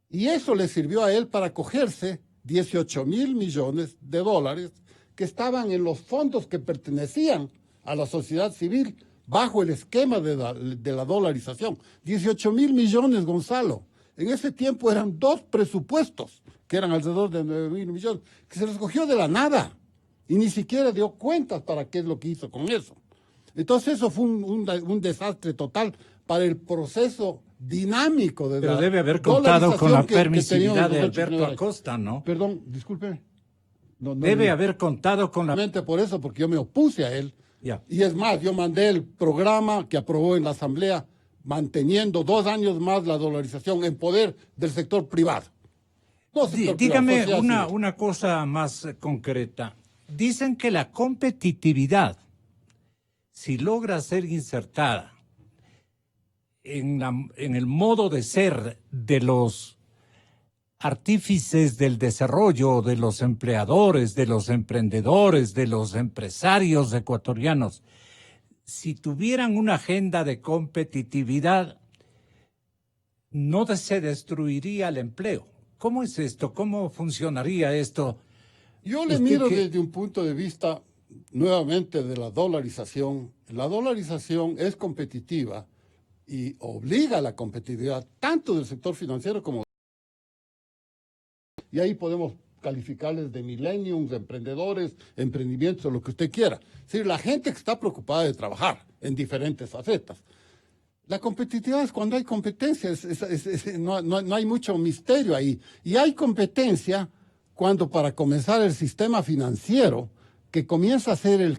Y eso le sirvió a él para cogerse 18,000 millones de dólares que estaban en los fondos que pertenecían a la sociedad civil bajo el esquema de la dolarización. 18,000 millones, Gonzalo. En ese tiempo eran 2 presupuestos, que eran alrededor de 9,000 millones, que se los cogió de la nada y ni siquiera dio cuentas para qué es lo que hizo con eso. Entonces eso fue un desastre total para el proceso dinámico de Pero debe haber contado con la permisividad de Alberto Acosta, ¿no? Perdón, disculpe. Debe haber contado con la... Por eso, porque yo me opuse a él. Ya. Y es más, yo mandé el programa que aprobó en la Asamblea manteniendo 2 años más la dolarización en poder del sector privado. No sector Dígame privado, una cosa más concreta. Dicen que la competitividad, si logra ser insertada en el modo de ser de los artífices del desarrollo, de los empleadores, de los emprendedores, de los empresarios ecuatorianos, si tuvieran una agenda de competitividad, no se destruiría el empleo. ¿Cómo es esto? ¿Cómo funcionaría esto? Yo le miro desde un punto de vista, nuevamente, de la dolarización. La dolarización es competitiva y obliga a la competitividad tanto del sector financiero como... Y ahí podemos calificarles de millennials, de emprendedores, emprendimientos, lo que usted quiera. Es decir, la gente que está preocupada de trabajar en diferentes facetas. La competitividad es cuando hay competencia, no hay mucho misterio ahí. Y hay competencia cuando para comenzar el sistema financiero, que comienza a ser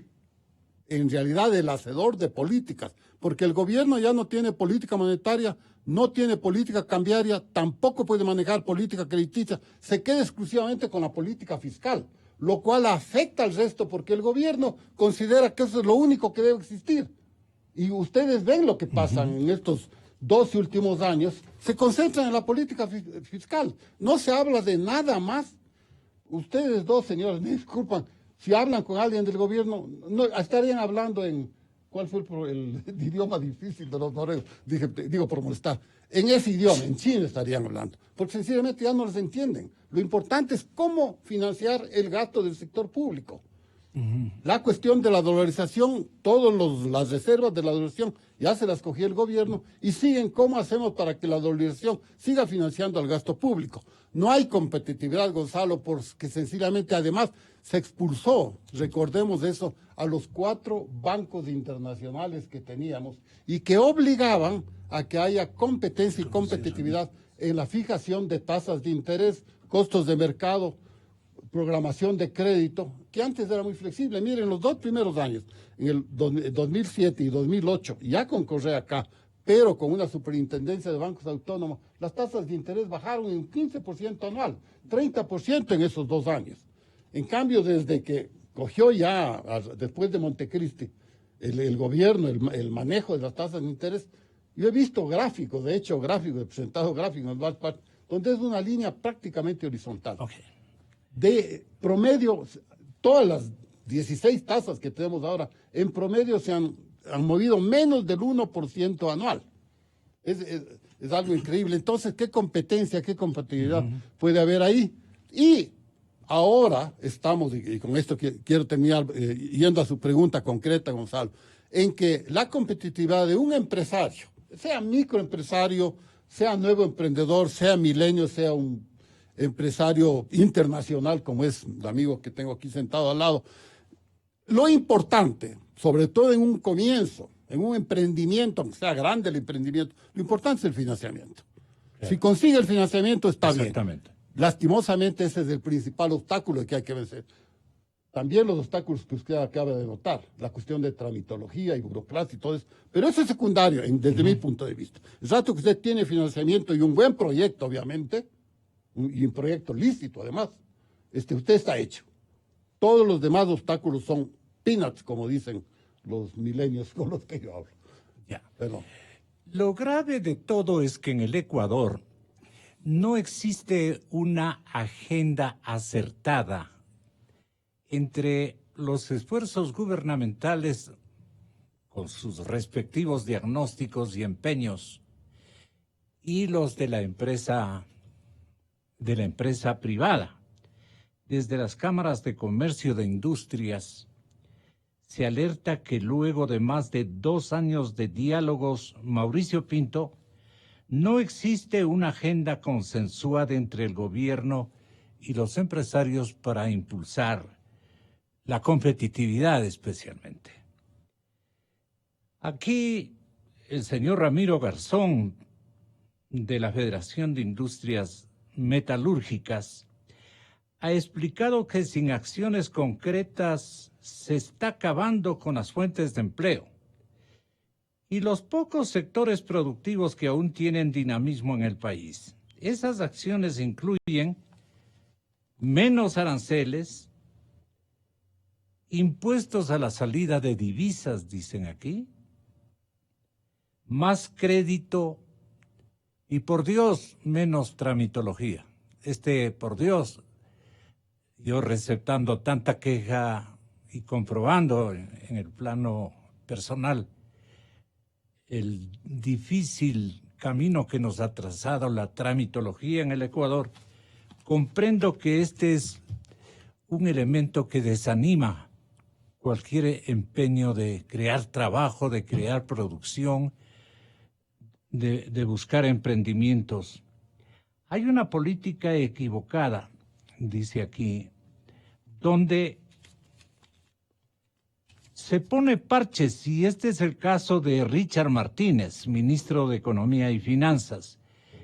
en realidad el hacedor de políticas, porque el gobierno ya no tiene política monetaria, no tiene política cambiaria, tampoco puede manejar política crediticia, se queda exclusivamente con la política fiscal, lo cual afecta al resto porque el gobierno considera que eso es lo único que debe existir. Y ustedes ven lo que pasa en estos 12 últimos años, se concentran en la política fiscal, no se habla de nada más. Ustedes dos, señores, me disculpan, si hablan con alguien del gobierno, no estarían hablando en, ¿cuál fue el idioma difícil de los noruegos? Digo por molestar. En ese idioma, en chino estarían hablando, porque sencillamente ya no les entienden. Lo importante es cómo financiar el gasto del sector público. La cuestión de la dolarización, todas las reservas de la dolarización ya se las cogió el gobierno y siguen cómo hacemos para que la dolarización siga financiando el gasto público. No hay competitividad, Gonzalo, porque sencillamente además se expulsó, recordemos eso, a los 4 bancos internacionales que teníamos y que obligaban a que haya competencia y competitividad en la fijación de tasas de interés, costos de mercado, programación de crédito, que antes era muy flexible. Miren, los 2 primeros años, en el 2007 y 2008, ya con Correa acá, pero con una superintendencia de bancos autónomos, las tasas de interés bajaron en 15% anual, 30% en esos 2 años. En cambio, desde que cogió ya, después de Montecristi, el gobierno, el manejo de las tasas de interés, yo he visto gráficos, de hecho gráficos, he presentado gráficos en varias partes, donde es una línea prácticamente horizontal. Okay. De promedio, todas las 16 tasas que tenemos ahora, en promedio se han movido menos del 1% anual. Es algo increíble. Entonces, ¿qué competencia, qué compatibilidad puede haber ahí? Y ahora estamos, y con esto quiero terminar yendo a su pregunta concreta, Gonzalo, en que la competitividad de un empresario, sea microempresario, sea nuevo emprendedor, sea milenio, sea un empresario internacional, como es el amigo que tengo aquí sentado al lado. Lo importante, sobre todo en un comienzo, en un emprendimiento, aunque sea grande el emprendimiento, lo importante es el financiamiento. Claro. Si consigue el financiamiento, está bien. Lastimosamente, ese es el principal obstáculo que hay que vencer. También los obstáculos que usted acaba de notar, la cuestión de tramitología y burocracia y todo eso, pero eso es secundario desde mi punto de vista. El rato que usted tiene financiamiento y un buen proyecto, obviamente, y un proyecto lícito además, usted está hecho. Todos los demás obstáculos son peanuts, como dicen los milenios con los que yo hablo. Ya. Perdón. Lo grave de todo es que en el Ecuador no existe una agenda acertada entre los esfuerzos gubernamentales con sus respectivos diagnósticos y empeños y los de la empresa privada. Desde las cámaras de comercio de industrias se alerta que luego de más de 2 años de diálogos, Mauricio Pinto, no existe una agenda consensuada entre el gobierno y los empresarios para impulsar la competitividad especialmente. Aquí el señor Ramiro Garzón, de la Federación de Industrias Metalúrgicas, ha explicado que sin acciones concretas se está acabando con las fuentes de empleo y los pocos sectores productivos que aún tienen dinamismo en el país. Esas acciones incluyen menos aranceles, impuestos a la salida de divisas, dicen aquí, más crédito y, por Dios, menos tramitología. Por Dios, yo receptando tanta queja y comprobando en el plano personal el difícil camino que nos ha trazado la tramitología en el Ecuador, comprendo que este es un elemento que desanima cualquier empeño de crear trabajo, de crear producción, de buscar emprendimientos. Hay una política equivocada, dice aquí, donde se pone parches, y este es el caso de Richard Martínez, ministro de Economía y Finanzas,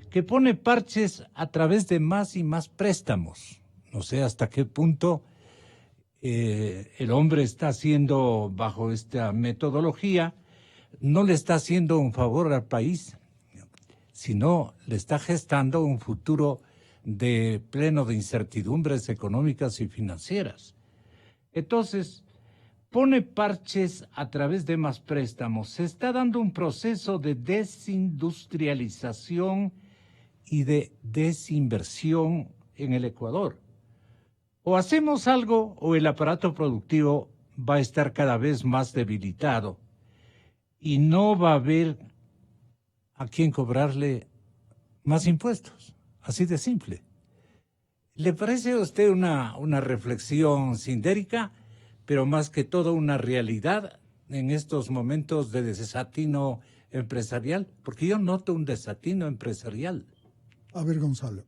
que pone parches a través de más y más préstamos. No sé hasta qué punto el hombre está haciendo, bajo esta metodología, no le está haciendo un favor al país, sino le está gestando un futuro pleno de incertidumbres económicas y financieras. Entonces, pone parches a través de más préstamos. Se está dando un proceso de desindustrialización y de desinversión en el Ecuador. O hacemos algo o el aparato productivo va a estar cada vez más debilitado y no va a haber a quién cobrarle más impuestos. Así de simple. ¿Le parece a usted una reflexión sindérica, pero más que todo una realidad en estos momentos de desatino empresarial? Porque yo noto un desatino empresarial. A ver, Gonzalo,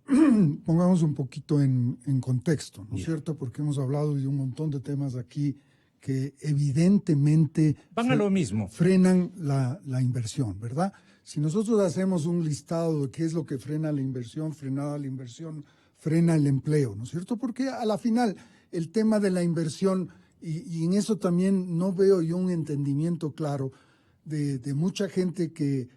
pongamos un poquito en contexto, ¿no es cierto? Porque hemos hablado de un montón de temas aquí que evidentemente van a lo mismo. Frenan la inversión, ¿verdad? Si nosotros hacemos un listado de qué es lo que frena la inversión, frenada la inversión, frena el empleo, ¿no es cierto? Porque a la final el tema de la inversión, y en eso también no veo yo un entendimiento claro de mucha gente que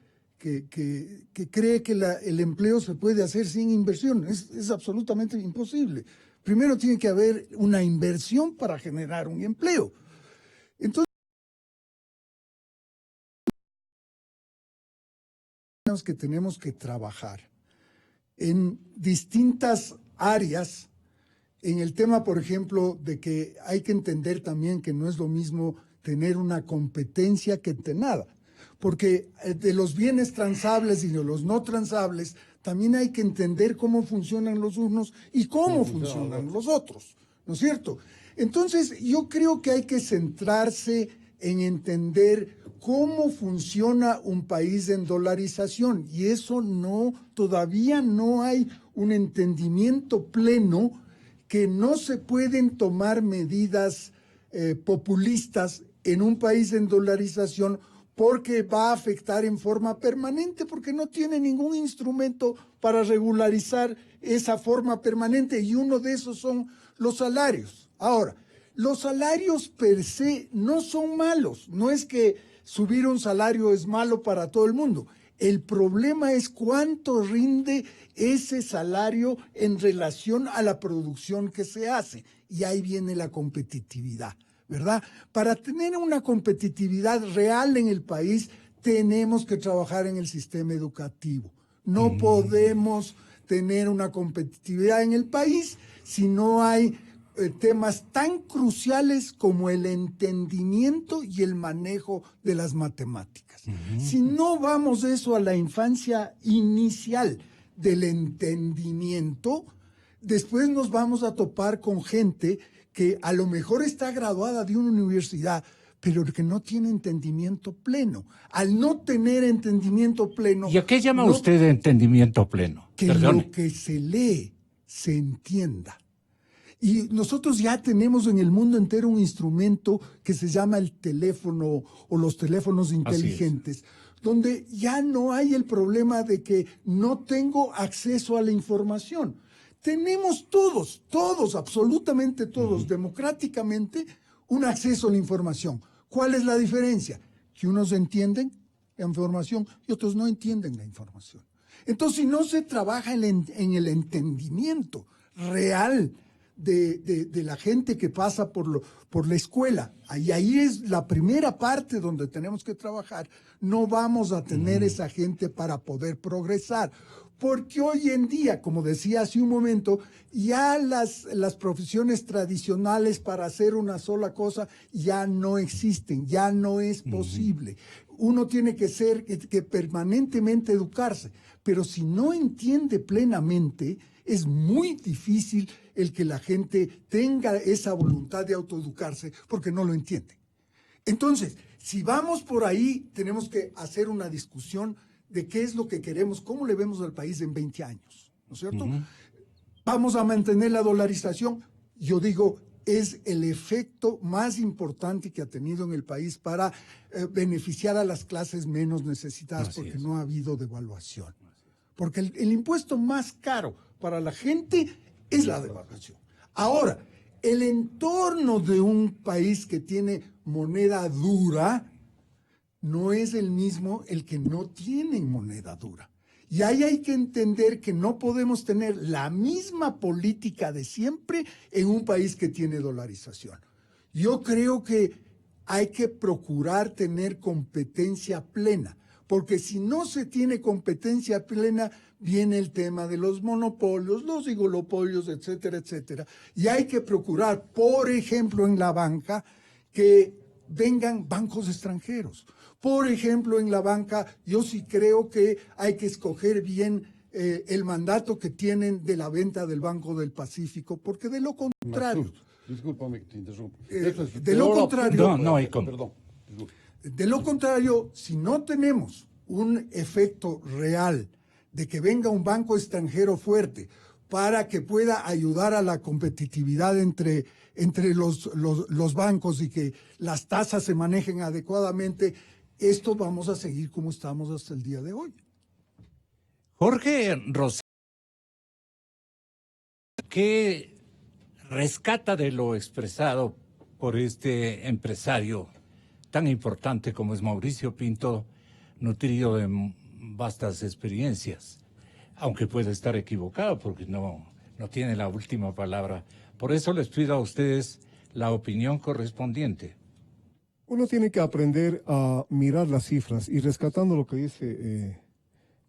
cree que el empleo se puede hacer sin inversión. Es absolutamente imposible. Primero tiene que haber una inversión para generar un empleo. Entonces, que tenemos que trabajar en distintas áreas, en el tema, por ejemplo, de que hay que entender también que no es lo mismo tener una competencia que tener nada. Porque de los bienes transables y de los no transables, también hay que entender cómo funcionan los unos y cómo funcionan los otros, ¿no es cierto? Entonces, yo creo que hay que centrarse en entender cómo funciona un país en dolarización, y eso todavía no hay un entendimiento pleno, que no se pueden tomar medidas populistas en un país en dolarización, porque va a afectar en forma permanente, porque no tiene ningún instrumento para regularizar esa forma permanente, y uno de esos son los salarios. Ahora, los salarios per se no son malos, no es que subir un salario es malo para todo el mundo. El problema es cuánto rinde ese salario en relación a la producción que se hace, y ahí viene la competitividad, ¿verdad? Para tener una competitividad real en el país, tenemos que trabajar en el sistema educativo. No podemos tener una competitividad en el país si no hay temas tan cruciales como el entendimiento y el manejo de las matemáticas. Si no vamos eso a la infancia inicial del entendimiento, después nos vamos a topar con gente que a lo mejor está graduada de una universidad, pero que no tiene entendimiento pleno. Al no tener entendimiento pleno... ¿Y a qué llama usted de entendimiento pleno? Que lo que se lee se entienda. Y nosotros ya tenemos en el mundo entero un instrumento que se llama el teléfono o los teléfonos inteligentes, donde ya no hay el problema de que no tengo acceso a la información. Tenemos todos, absolutamente todos, democráticamente, un acceso a la información. ¿Cuál es la diferencia? Que unos entienden la información y otros no entienden la información. Entonces, si no se trabaja en el entendimiento real de la gente que pasa por la escuela, ahí es la primera parte donde tenemos que trabajar, no vamos a tener esa gente para poder progresar. Porque hoy en día, como decía hace un momento, ya las profesiones tradicionales para hacer una sola cosa ya no existen, ya no es posible. Uno tiene que permanentemente educarse, pero si no entiende plenamente, es muy difícil el que la gente tenga esa voluntad de autoeducarse porque no lo entiende. Entonces, si vamos por ahí, tenemos que hacer una discusión de qué es lo que queremos, cómo le vemos al país en 20 años, ¿no es cierto? Vamos a mantener la dolarización. Yo digo, es el efecto más importante que ha tenido en el país para beneficiar a las clases menos necesitadas, porque no ha habido devaluación. Porque el impuesto más caro para la gente es la devaluación. Ahora, el entorno de un país que tiene moneda dura no es el mismo el que no tiene moneda dura. Y ahí hay que entender que no podemos tener la misma política de siempre en un país que tiene dolarización. Yo creo que hay que procurar tener competencia plena, porque si no se tiene competencia plena, viene el tema de los monopolios, los oligopolios, etcétera, etcétera. Y hay que procurar, por ejemplo, en la banca, que vengan bancos extranjeros. Por ejemplo, en la banca, yo sí creo que hay que escoger bien el mandato que tienen de la venta del Banco del Pacífico, porque de lo contrario... Masud, discúlpame que te interrumpa. de lo contrario... No hay cómo. Perdón. Disculpa. De lo contrario, si no tenemos un efecto real de que venga un banco extranjero fuerte para que pueda ayudar a la competitividad entre los bancos y que las tasas se manejen adecuadamente, esto vamos a seguir como estamos hasta el día de hoy. Jorge Rosero, ¿qué rescata de lo expresado por este empresario tan importante como es Mauricio Pinto, nutrido de vastas experiencias? Aunque puede estar equivocado porque no tiene la última palabra. Por eso les pido a ustedes la opinión correspondiente. Uno tiene que aprender a mirar las cifras y rescatando lo que dice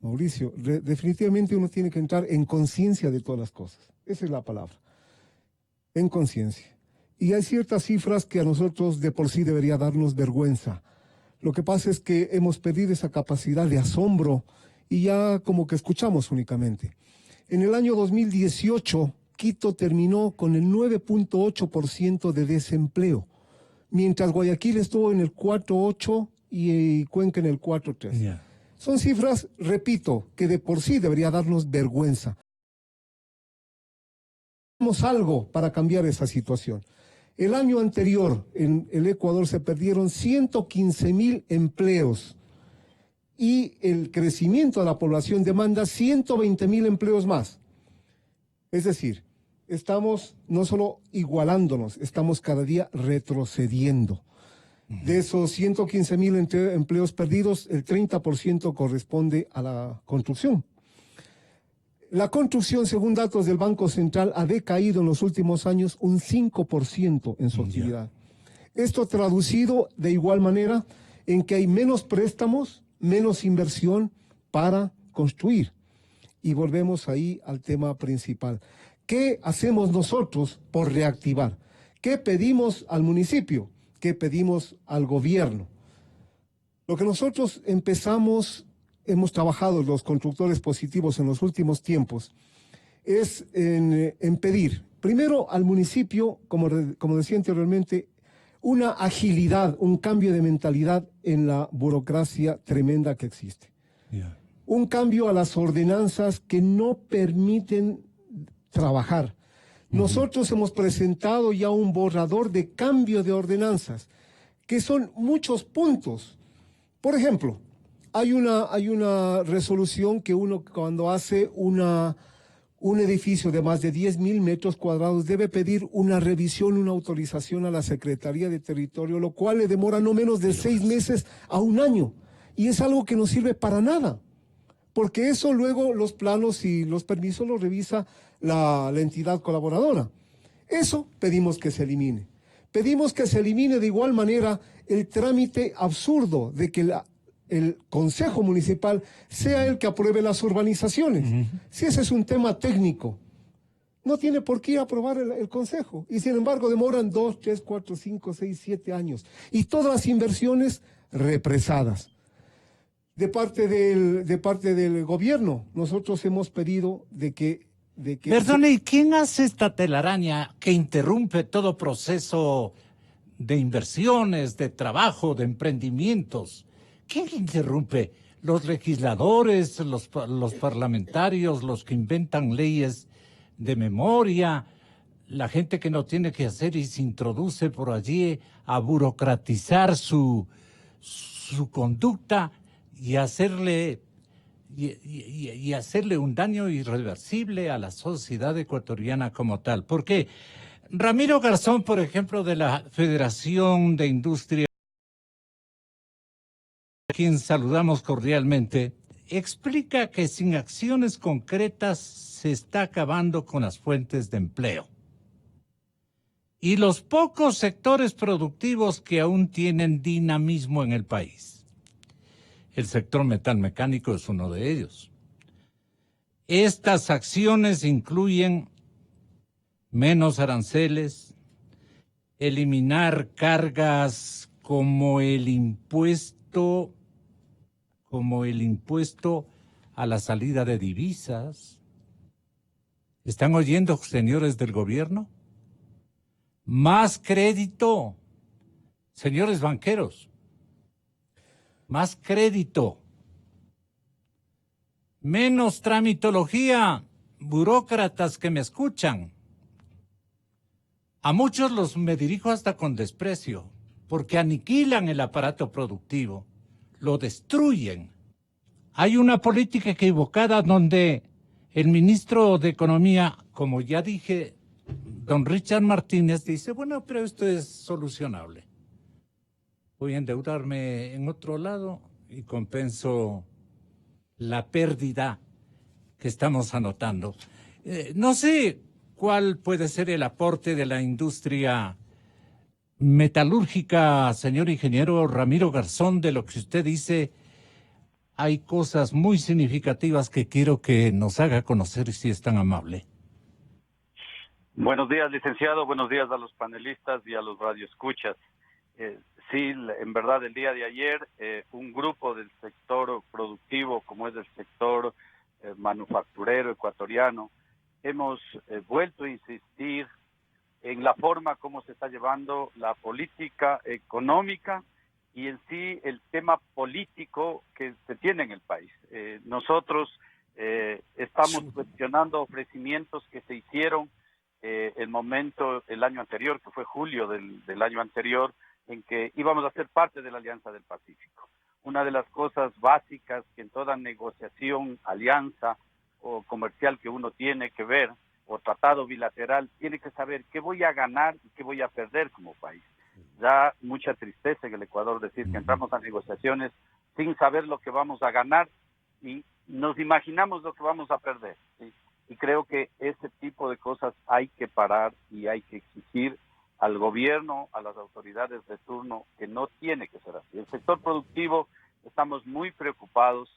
Mauricio, definitivamente uno tiene que entrar en conciencia de todas las cosas. Esa es la palabra, en conciencia. Y hay ciertas cifras que a nosotros de por sí debería darnos vergüenza. Lo que pasa es que hemos perdido esa capacidad de asombro y ya como que escuchamos únicamente. En el año 2018, Quito terminó con el 9.8% de desempleo, mientras Guayaquil estuvo en el 4.8% y Cuenca en el 4.3%. Yeah. Son cifras, repito, que de por sí debería darnos vergüenza. Hacemos algo para cambiar esa situación. El año anterior en el Ecuador se perdieron 115,000 empleos y el crecimiento de la población demanda 120,000 empleos más. Es decir, estamos no solo igualándonos, estamos cada día retrocediendo. De esos 115,000 empleos perdidos, el 30% corresponde a la construcción. La construcción, según datos del Banco Central, ha decaído en los últimos años un 5% en su actividad. Esto traducido de igual manera en que hay menos préstamos, menos inversión para construir. Y volvemos ahí al tema principal. ¿Qué hacemos nosotros por reactivar? ¿Qué pedimos al municipio? ¿Qué pedimos al gobierno? Lo que nosotros hemos trabajado los constructores positivos en los últimos tiempos, es en pedir, primero al municipio, como decía anteriormente, una agilidad, un cambio de mentalidad en la burocracia tremenda que existe. Yeah. Un cambio a las ordenanzas que no permiten trabajar. Nosotros hemos presentado ya un borrador de cambio de ordenanzas, que son muchos puntos. Por ejemplo, hay una resolución que uno cuando hace un edificio de más de 10,000 metros cuadrados debe pedir una revisión, una autorización a la Secretaría de Territorio, lo cual le demora no menos de 6 meses a un año. Y es algo que no sirve para nada, porque eso luego los planos y los permisos los revisa la entidad colaboradora. Eso pedimos que se elimine. Pedimos que se elimine de igual manera el trámite absurdo de que el Consejo Municipal sea el que apruebe las urbanizaciones. Si ese es un tema técnico, no tiene por qué aprobar el Consejo. Y sin embargo demoran 2, 3, 4, 5, 6, 7 años. Y todas las inversiones represadas. De parte del gobierno, nosotros hemos pedido de que Perdone, ¿y quién hace esta telaraña que interrumpe todo proceso de inversiones, de trabajo, de emprendimientos? ¿Quién interrumpe? ¿Los legisladores, los parlamentarios, los que inventan leyes de memoria, la gente que no tiene que hacer y se introduce por allí a burocratizar su conducta y hacerle y hacerle un daño irreversible a la sociedad ecuatoriana como tal. Porque Ramiro Garzón, por ejemplo, de la Federación de Industria, a quien saludamos cordialmente, explica que sin acciones concretas se está acabando con las fuentes de empleo. Y los pocos sectores productivos que aún tienen dinamismo en el país. El sector metalmecánico es uno de ellos. Estas acciones incluyen menos aranceles, eliminar cargas como el impuesto a la salida de divisas. ¿Están oyendo, señores del gobierno? Más crédito, señores banqueros. Más crédito. Menos tramitología, burócratas que me escuchan. A muchos me dirijo hasta con desprecio, porque aniquilan el aparato productivo, lo destruyen. Hay una política equivocada donde el ministro de Economía, como ya dije, don Richard Martínez, dice, bueno, pero esto es solucionable. Voy a endeudarme en otro lado y compenso la pérdida que estamos anotando. No sé cuál puede ser el aporte de la industria metalúrgica, señor ingeniero Ramiro Garzón, de lo que usted dice. Hay cosas muy significativas que quiero que nos haga conocer, si es tan amable. Buenos días, licenciado. Buenos días a los panelistas y a los radioescuchas. Sí, en verdad, el día de ayer, un grupo del sector productivo, como es el sector manufacturero ecuatoriano, hemos vuelto a insistir en la forma como se está llevando la política económica y en sí el tema político que se tiene en el país. Nosotros estamos cuestionando ofrecimientos que se hicieron el año anterior, que fue julio del año anterior, en que íbamos a ser parte de la Alianza del Pacífico. Una de las cosas básicas que en toda negociación, alianza o comercial que uno tiene que ver, o tratado bilateral, tiene que saber qué voy a ganar y qué voy a perder como país. Da mucha tristeza en el Ecuador decir que entramos a negociaciones sin saber lo que vamos a ganar y nos imaginamos lo que vamos a perder, ¿sí? Y creo que ese tipo de cosas hay que parar y hay que exigir al gobierno, a las autoridades de turno, que no tiene que ser así. El sector productivo, estamos muy preocupados.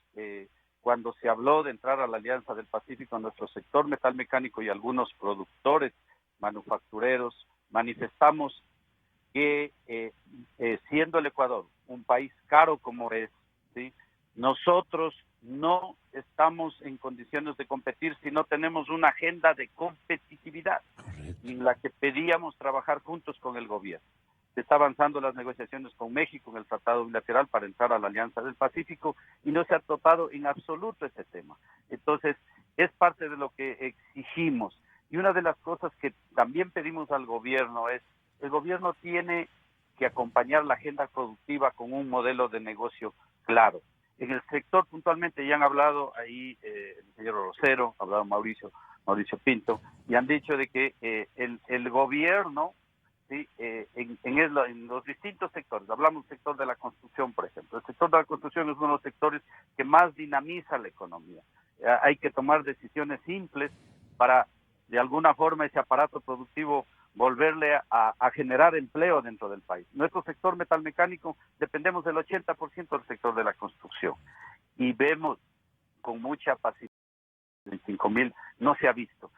Cuando se habló de entrar a la Alianza del Pacífico, nuestro sector metalmecánico y algunos productores manufactureros manifestamos que siendo el Ecuador un país caro como es, ¿sí?, nosotros no estamos en condiciones de competir si no tenemos una agenda de competitividad. Correcto. En la que pedíamos trabajar juntos con el gobierno. Se está avanzando las negociaciones con México en el tratado bilateral para entrar a la Alianza del Pacífico y no se ha tratado en absoluto ese tema. Entonces, es parte de lo que exigimos. Y una de las cosas que también pedimos al gobierno es, el gobierno tiene que acompañar la agenda productiva con un modelo de negocio claro. En el sector puntualmente ya han hablado ahí el señor Rosero, ha hablado Mauricio Pinto, y han dicho de que el gobierno, ¿sí?, en los distintos sectores, hablamos del sector de la construcción, por ejemplo, el sector de la construcción es uno de los sectores que más dinamiza la economía. Hay que tomar decisiones simples para, de alguna forma, ese aparato productivo volverle a generar empleo dentro del país. Nuestro sector metalmecánico dependemos del 80% del sector de la construcción y vemos con mucha paciencia 25,000 no se ha visto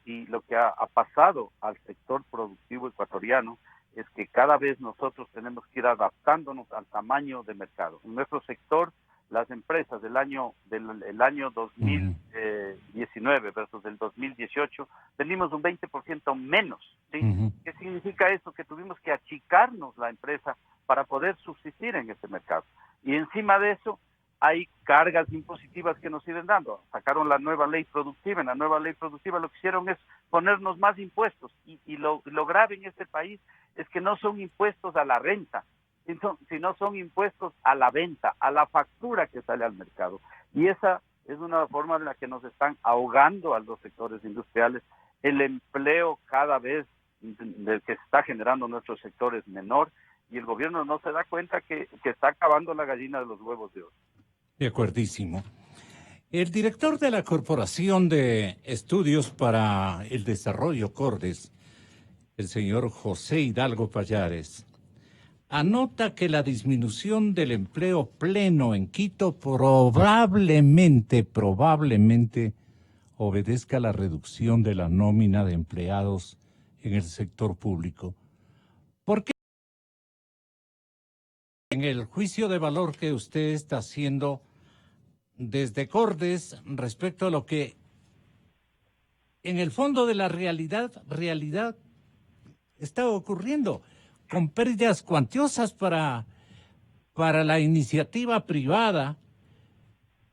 y lo que ha pasado al sector productivo ecuatoriano es que cada vez nosotros tenemos que ir adaptándonos al tamaño de mercado. En nuestro sector, las empresas del año 2019 versus del 2018, vendimos un 20% menos, ¿sí? ¿Qué significa eso? Que tuvimos que achicarnos la empresa para poder subsistir en este mercado. Y encima de eso, hay cargas impositivas que nos siguen dando. Sacaron la nueva ley productiva. En la nueva ley productiva lo que hicieron es ponernos más impuestos. Y lo grave en este país es que no son impuestos a la renta, sino son impuestos a la venta, a la factura que sale al mercado. Y esa es una forma en la que nos están ahogando a los sectores industriales. El empleo cada vez del que se está generando en nuestros sectores menor, y el gobierno no se da cuenta que está acabando la gallina de los huevos de oro. De acuerdísimo. El director de la Corporación de Estudios para el Desarrollo Cordes, el señor José Hidalgo Pallares, anota que la disminución del empleo pleno en Quito probablemente obedezca a la reducción de la nómina de empleados en el sector público. ¿Por qué? En el juicio de valor que usted está haciendo desde Cordes respecto a lo que en el fondo de la realidad está ocurriendo, con pérdidas cuantiosas para la iniciativa privada,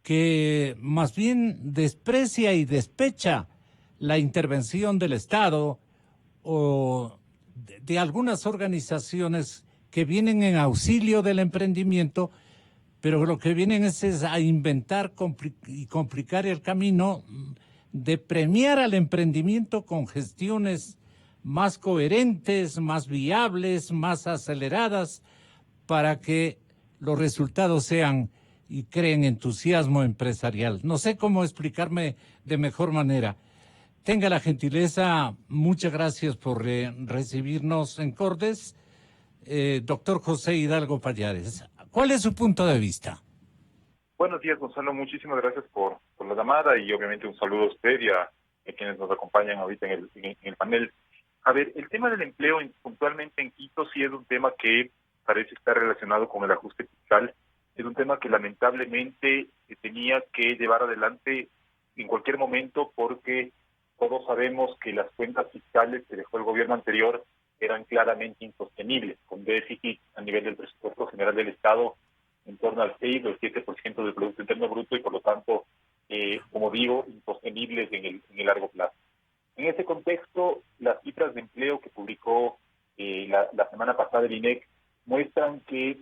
que más bien desprecia y despecha la intervención del Estado o de algunas organizaciones que vienen en auxilio del emprendimiento, pero lo que vienen es a inventar y complicar el camino de premiar al emprendimiento con gestiones más coherentes, más viables, más aceleradas, para que los resultados sean y creen entusiasmo empresarial. No sé cómo explicarme de mejor manera. Tenga la gentileza, muchas gracias por recibirnos en Cordes, doctor José Hidalgo Pallares. ¿Cuál es su punto de vista? Buenos días, Gonzalo. Muchísimas gracias por la llamada y obviamente un saludo a usted y a quienes nos acompañan ahorita en el panel. A ver, el tema del empleo puntualmente en Quito sí es un tema que parece estar relacionado con el ajuste fiscal. Es un tema que lamentablemente tenía que llevar adelante en cualquier momento, porque todos sabemos que las cuentas fiscales que dejó el gobierno anterior eran claramente insostenibles, con déficit a nivel del presupuesto general del Estado en torno al 6 o el 7% del Producto Interno Bruto y por lo tanto, como digo, insostenibles en el largo plazo. En ese contexto, las cifras de empleo que publicó la semana pasada el INEC muestran que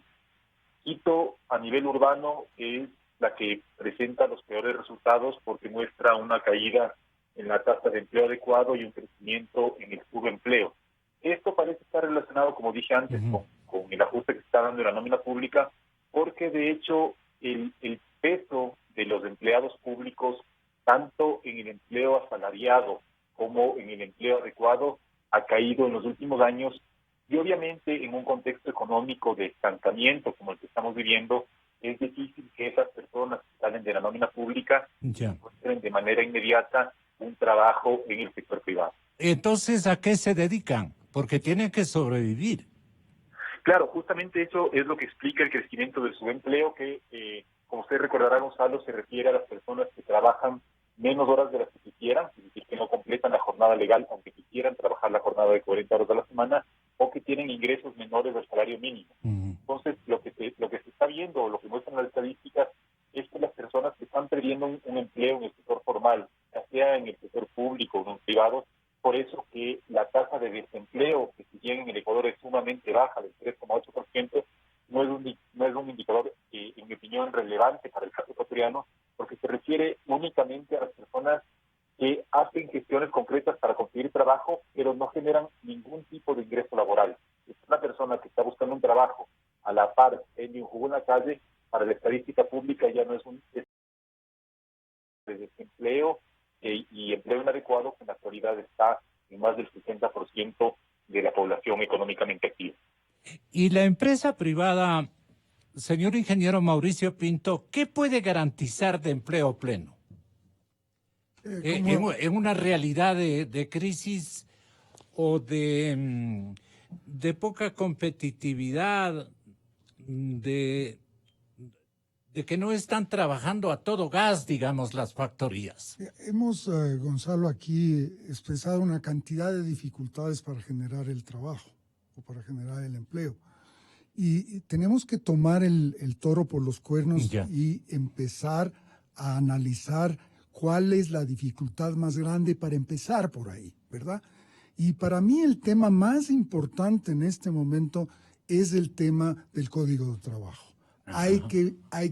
Quito a nivel urbano es la que presenta los peores resultados, porque muestra una caída en la tasa de empleo adecuado y un crecimiento en el subempleo. Esto parece estar relacionado, como dije antes, con el ajuste que se está dando en la nómina pública, porque de hecho el peso de los empleados públicos, tanto en el empleo asalariado como en el empleo adecuado, ha caído en los últimos años, y obviamente en un contexto económico de estancamiento como el que estamos viviendo, es difícil que esas personas que salen de la nómina pública encuentren de manera inmediata un trabajo en el sector privado. Entonces, ¿a qué se dedican? Porque tienen que sobrevivir. Claro, justamente eso es lo que explica el crecimiento del subempleo, que, como usted recordará, Gonzalo, se refiere a las personas que trabajan menos horas de las que quisieran, es decir, que no completan la jornada legal, aunque quisieran trabajar la jornada de 40 horas a la semana, o que tienen ingresos menores del salario mínimo. Entonces, lo que se está viendo, o lo que muestran las estadísticas, es que las personas que están perdiendo un empleo en el sector formal, ya sea en el sector público o en el privado, por eso que la tasa de desempleo, que si bien en el Ecuador es sumamente baja, del 3,8%, no es un indicador, en mi opinión, relevante para el caso ecuatoriano, porque se refiere únicamente a las personas que hacen gestiones concretas para conseguir trabajo, pero no generan ningún tipo de ingreso laboral. Es una persona que está buscando un trabajo a la par en un jugo en la calle, para la estadística pública ya no es un desempleo y empleo inadecuado, que en la actualidad está en más del 60% de la población económicamente activa. Y la empresa privada, señor ingeniero Mauricio Pinto, ¿qué puede garantizar de empleo pleno? En una realidad de crisis o de poca competitividad, de que no están trabajando a todo gas, digamos, las factorías. Hemos, Gonzalo, aquí expresado una cantidad de dificultades para generar el trabajo o para generar el empleo. Y tenemos que tomar el toro por los cuernos y empezar a analizar cuál es la dificultad más grande para empezar por ahí, ¿verdad? Y para mí el tema más importante en este momento es el tema del Código de Trabajo. Hay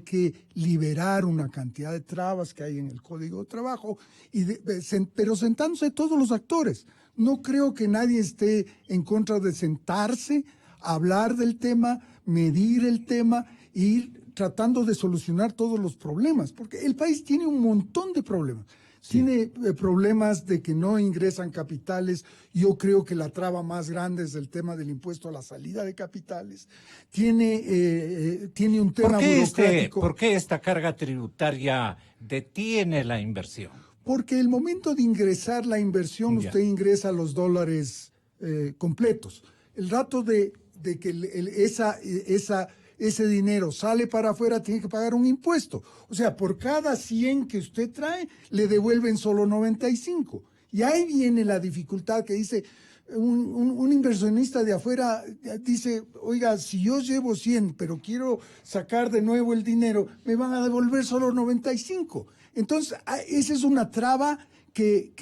que liberar una cantidad de trabas que hay en el Código de Trabajo, pero sentándose todos los actores. No creo que nadie esté en contra de sentarse, hablar del tema, medir el tema e ir tratando de solucionar todos los problemas, porque el país tiene un montón de problemas. Sí. Tiene problemas de que no ingresan capitales. Yo creo que la traba más grande es el tema del impuesto a la salida de capitales. Tiene un tema burocrático. ¿Por qué esta carga tributaria detiene la inversión? Porque el momento de ingresar la inversión, usted ingresa los dólares completos. El rato de que ese dinero sale para afuera, tiene que pagar un impuesto. O sea, por cada 100 que usted trae, le devuelven solo 95. Y ahí viene la dificultad que dice, un inversionista de afuera dice, oiga, si yo llevo 100, pero quiero sacar de nuevo el dinero, me van a devolver solo 95. Entonces, esa es una traba que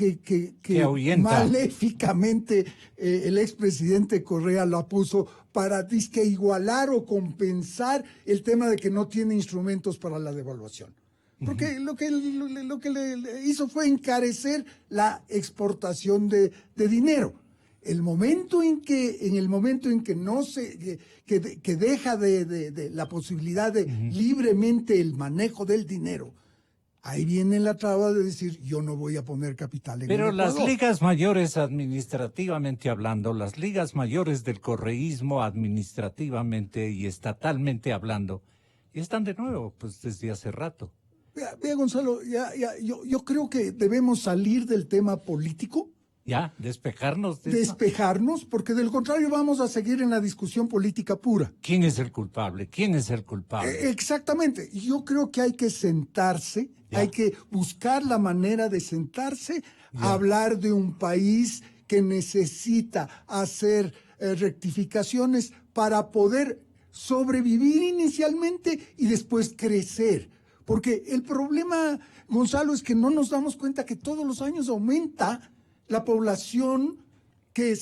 maléficamente el expresidente Correa la puso para disque igualar o compensar el tema de que no tiene instrumentos para la devaluación. Porque lo que le hizo fue encarecer la exportación de dinero. En el momento en que no que deja de la posibilidad de libremente el manejo del dinero, ahí viene la traba de decir, yo no voy a poner capital en el Ecuador. Pero las ligas mayores administrativamente hablando, las ligas mayores del correísmo administrativamente y estatalmente hablando, están de nuevo, pues desde hace rato. Vea Gonzalo, yo creo que debemos salir del tema político. Ya, despejarnos. Despejarnos, porque del contrario vamos a seguir en la discusión política pura. ¿Quién es el culpable? ¿Quién es el culpable? Exactamente. Yo creo que hay que sentarse, hay que buscar la manera de sentarse, hablar de un país que necesita hacer rectificaciones para poder sobrevivir inicialmente y después crecer. Porque el problema, Gonzalo, es que no nos damos cuenta que todos los años aumenta la población que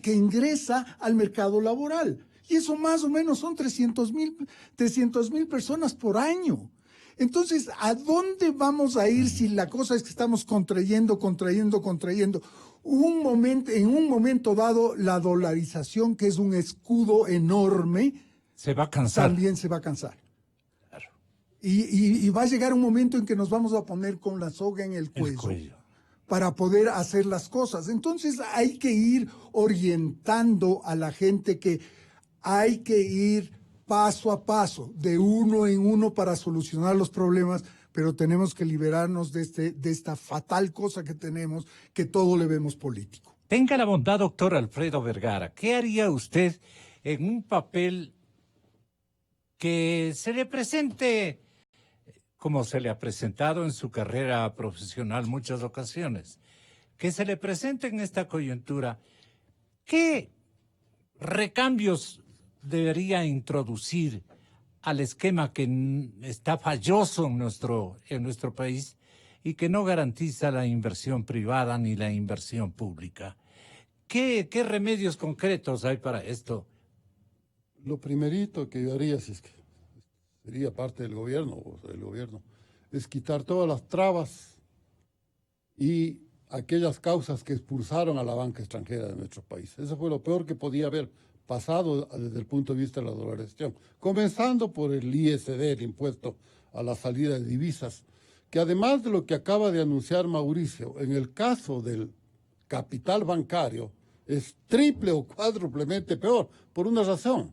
ingresa al mercado laboral. Y eso más o menos son 300,000 personas por año. Entonces, ¿a dónde vamos a ir si la cosa es que estamos contrayendo? En un momento dado, la dolarización, que es un escudo enorme, se va a cansar. También se va a cansar. Claro. Y va a llegar un momento en que nos vamos a poner con la soga en el cuello. Para poder hacer las cosas. Entonces hay que ir orientando a la gente que hay que ir paso a paso, de uno en uno para solucionar los problemas, pero tenemos que liberarnos de esta fatal cosa que tenemos, que todo le vemos político. Tenga la bondad, doctor Alfredo Vergara, ¿qué haría usted en un papel que se le presente como se le ha presentado en su carrera profesional muchas ocasiones, que se le presente en esta coyuntura? ¿Qué recambios debería introducir al esquema que está falloso en nuestro país y que no garantiza la inversión privada ni la inversión pública? ¿Qué remedios concretos hay para esto? Lo primerito que yo haría, si es que sería parte del gobierno, es quitar todas las trabas y aquellas causas que expulsaron a la banca extranjera de nuestro país. Eso fue lo peor que podía haber pasado desde el punto de vista de la dolarización. Comenzando por el ISD, el impuesto a la salida de divisas, que además de lo que acaba de anunciar Mauricio, en el caso del capital bancario, es triple o cuádruplemente peor, por una razón.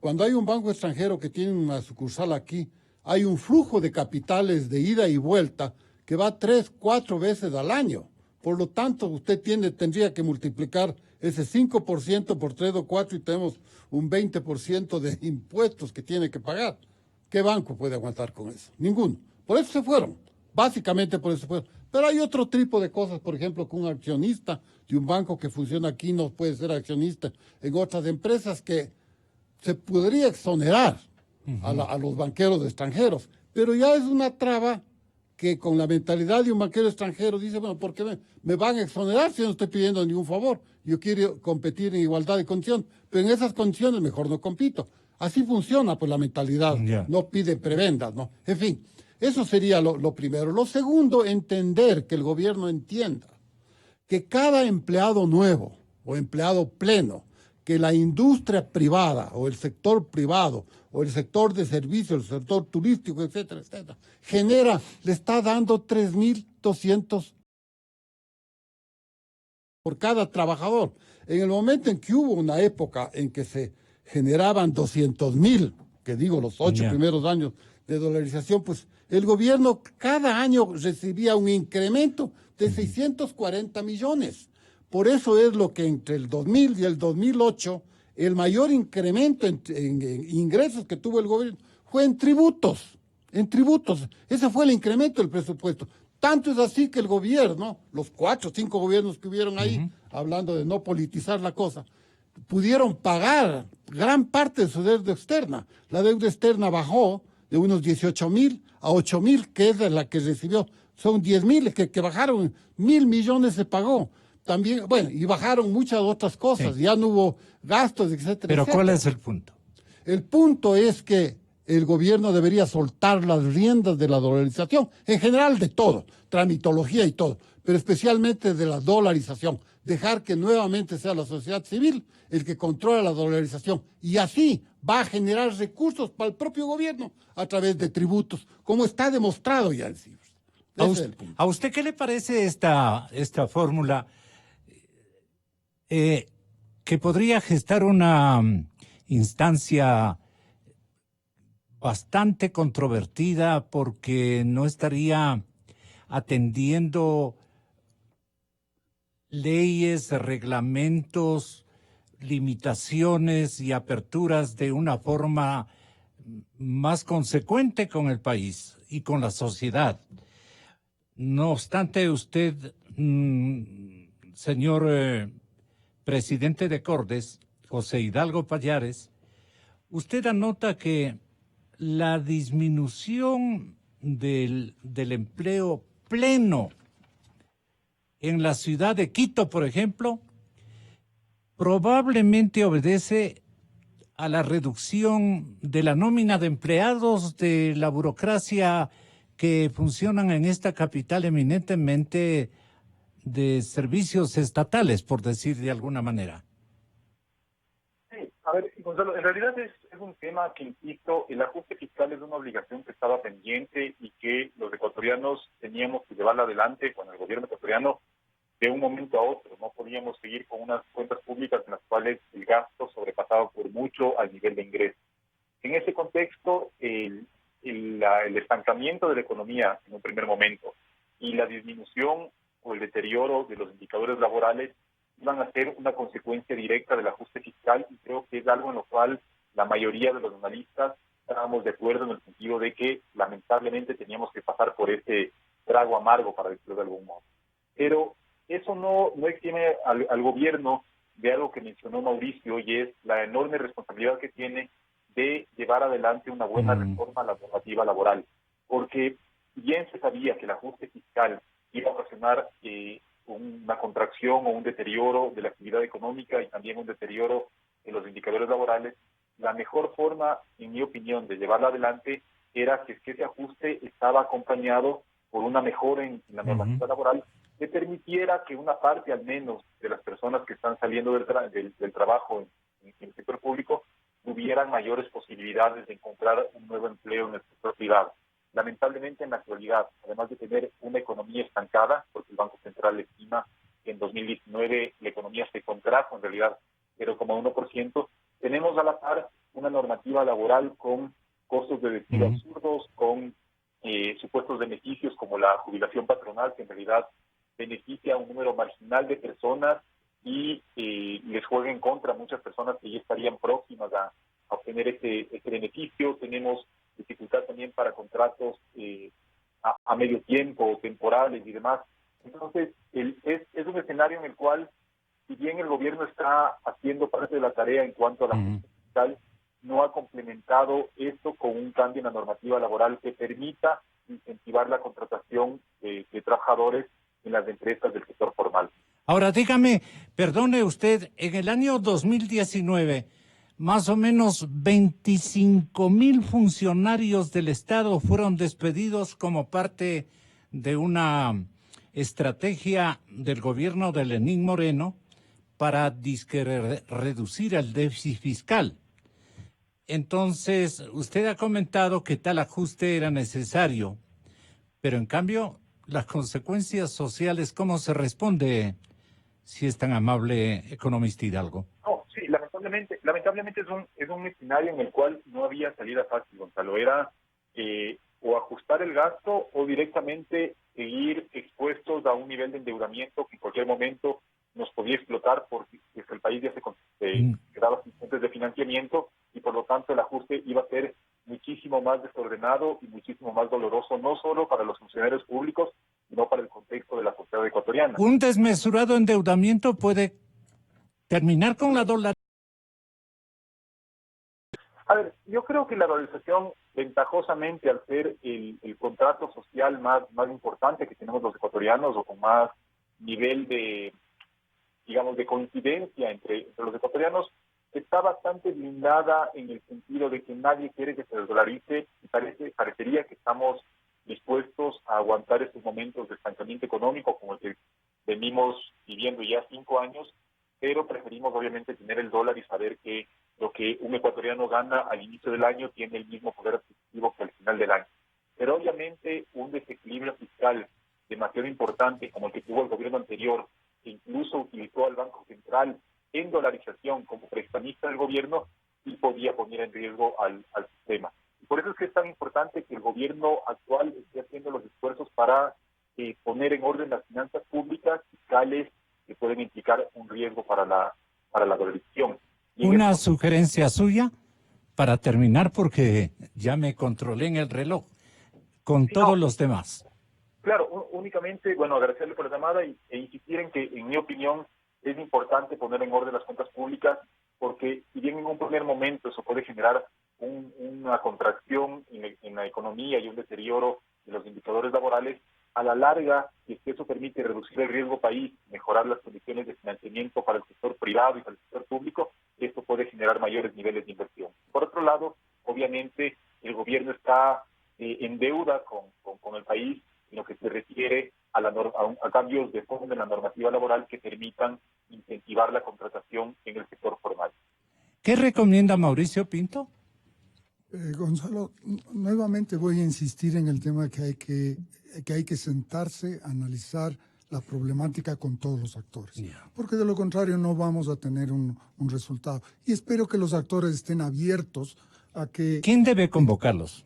Cuando hay un banco extranjero que tiene una sucursal aquí, hay un flujo de capitales de ida y vuelta que va 3, 4 veces al año. Por lo tanto, usted tendría que multiplicar ese 5% por 3 o 4 y tenemos un 20% de impuestos que tiene que pagar. ¿Qué banco puede aguantar con eso? Ninguno. Por eso se fueron. Básicamente por eso se fueron. Pero hay otro tipo de cosas, por ejemplo, que un accionista de un banco que funciona aquí no puede ser accionista en otras empresas, que se podría exonerar a los banqueros extranjeros, pero ya es una traba que con la mentalidad de un banquero extranjero dice, bueno, ¿por qué me van a exonerar si no estoy pidiendo ningún favor? Yo quiero competir en igualdad de condiciones, pero en esas condiciones mejor no compito. Así funciona pues la mentalidad, no pide prebendas, ¿no? En fin, eso sería lo primero. Lo segundo, entender, que el gobierno entienda que cada empleado nuevo o empleado pleno, que la industria privada o el sector privado o el sector de servicios, el sector turístico, etcétera, etcétera, le está dando 3.200 por cada trabajador. En el momento en que hubo una época en que se generaban 200.000, que digo los 8 primeros años de dolarización, pues el gobierno cada año recibía un incremento de 640 millones. Por eso es lo que entre el 2000 y el 2008, el mayor incremento en ingresos que tuvo el gobierno fue en tributos. En tributos. Ese fue el incremento del presupuesto. Tanto es así que el gobierno, los 4 o 5 gobiernos que hubieron ahí, hablando de no politizar la cosa, pudieron pagar gran parte de su deuda externa. La deuda externa bajó de unos 18.000 a 8.000, que es la que recibió. Son 10.000 que bajaron, 1.000 millones se pagó. También, bueno, y bajaron muchas otras cosas, ya no hubo gastos, etcétera. Pero etcétera. ¿cuál es el punto? El punto es que el gobierno debería soltar las riendas de la dolarización, en general de todo, tramitología y todo, pero especialmente de la dolarización, dejar que nuevamente sea la sociedad civil el que controla la dolarización, y así va a generar recursos para el propio gobierno a través de tributos, como está demostrado ya en cifras. ¿A usted qué le parece esta fórmula que podría gestar una instancia bastante controvertida porque no estaría atendiendo leyes, reglamentos, limitaciones y aperturas de una forma más consecuente con el país y con la sociedad? No obstante, usted, señor presidente de Cordes, José Hidalgo Pallares, usted anota que la disminución del empleo pleno en la ciudad de Quito, por ejemplo, probablemente obedece a la reducción de la nómina de empleados de la burocracia que funcionan en esta capital eminentemente de servicios estatales, por decir de alguna manera. Sí, a ver, Gonzalo, en realidad es un tema que, insisto, el ajuste fiscal es una obligación que estaba pendiente y que los ecuatorianos teníamos que llevarla adelante con el gobierno ecuatoriano de un momento a otro. No podíamos seguir con unas cuentas públicas en las cuales el gasto sobrepasaba por mucho al nivel de ingreso. En ese contexto, el estancamiento de la economía en un primer momento y la disminución o el deterioro de los indicadores laborales iban a ser una consecuencia directa del ajuste fiscal, y creo que es algo en lo cual la mayoría de los analistas estábamos de acuerdo en el sentido de que lamentablemente teníamos que pasar por este trago amargo, para decirlo de algún modo. Pero eso no exime al gobierno de algo que mencionó Mauricio, y es la enorme responsabilidad que tiene de llevar adelante una buena reforma a la normativa laboral, porque bien se sabía que el ajuste fiscal iba a ocasionar una contracción o un deterioro de la actividad económica y también un deterioro en los indicadores laborales. La mejor forma, en mi opinión, de llevarla adelante era que ese ajuste estaba acompañado por una mejora en la normativa laboral que permitiera que una parte al menos de las personas que están saliendo del trabajo en el sector público tuvieran mayores posibilidades de encontrar un nuevo empleo en el sector privado. Lamentablemente, en la actualidad, además de tener una economía estancada, porque el Banco Central estima que en 2019 la economía se contrajo en realidad 0,1%, tenemos a la par una normativa laboral con costos de despido absurdos, con supuestos beneficios como la jubilación patronal, que en realidad beneficia a un número marginal de personas y les juega en contra a muchas personas que ya estarían próximas a obtener este beneficio. Tenemos dificultad también para contratos a medio tiempo, temporales y demás. Entonces, es un escenario en el cual, si bien el gobierno está haciendo parte de la tarea en cuanto a la ajuste fiscal, no ha complementado esto con un cambio en la normativa laboral que permita incentivar la contratación de trabajadores en las empresas del sector formal. Ahora dígame, perdone usted, en el año 2019, más o menos 25,000 funcionarios del Estado fueron despedidos como parte de una estrategia del gobierno de Lenín Moreno para reducir el déficit fiscal. Entonces, usted ha comentado que tal ajuste era necesario, pero en cambio, las consecuencias sociales, ¿cómo se responde, si es tan amable, economista Hidalgo? No, sí, lamentablemente es un escenario en el cual no había salida fácil, Gonzalo. Era o ajustar el gasto o directamente seguir expuestos a un nivel de endeudamiento que en cualquier momento nos podía explotar porque el país ya se quedaba sin fuentes de financiamiento y por lo tanto el ajuste iba a ser muchísimo más desordenado y muchísimo más doloroso, no solo para los funcionarios públicos, sino para el contexto de la sociedad ecuatoriana. Un desmesurado endeudamiento puede terminar con la dolarización. A ver, yo creo que la dolarización, ventajosamente al ser el contrato social más importante que tenemos los ecuatorianos o con más nivel de, digamos, de coincidencia entre los ecuatorianos, está bastante blindada en el sentido de que nadie quiere que se desdolarice y parecería que estamos dispuestos a aguantar estos momentos de estancamiento económico como el que venimos viviendo ya 5 años, pero preferimos obviamente tener el dólar y saber que lo que un ecuatoriano gana al inicio del año tiene el mismo poder adquisitivo que al final del año. Pero obviamente un desequilibrio fiscal demasiado importante como el que tuvo el gobierno anterior, que incluso utilizó al Banco Central en dolarización como prestamista del gobierno, y podía poner en riesgo al sistema. Y por eso es que es tan importante que el gobierno actual esté haciendo los esfuerzos para poner en orden las finanzas públicas fiscales que pueden implicar un riesgo para la dolarización. Una sugerencia suya para terminar, porque ya me controlé en el reloj con todos los demás. Claro, únicamente, bueno, agradecerle por la llamada e insistir en que, en mi opinión, es importante poner en orden las cuentas públicas, porque si bien en un primer momento eso puede generar una contracción en la economía y un deterioro de los indicadores laborales, a la larga, si es que eso permite reducir el riesgo país, mejorar las condiciones de financiamiento para el sector privado y para el sector público, esto puede generar mayores niveles de inversión. Por otro lado, obviamente, el gobierno está en deuda con el país, en lo que se refiere a cambios de fondo en la normativa laboral que permitan incentivar la contratación en el sector formal. ¿Qué recomienda Mauricio Pinto? Gonzalo, nuevamente voy a insistir en el tema que hay que sentarse, analizar la problemática con todos los actores, porque de lo contrario no vamos a tener un resultado. Y espero que los actores estén abiertos a que... ¿Quién debe convocarlos?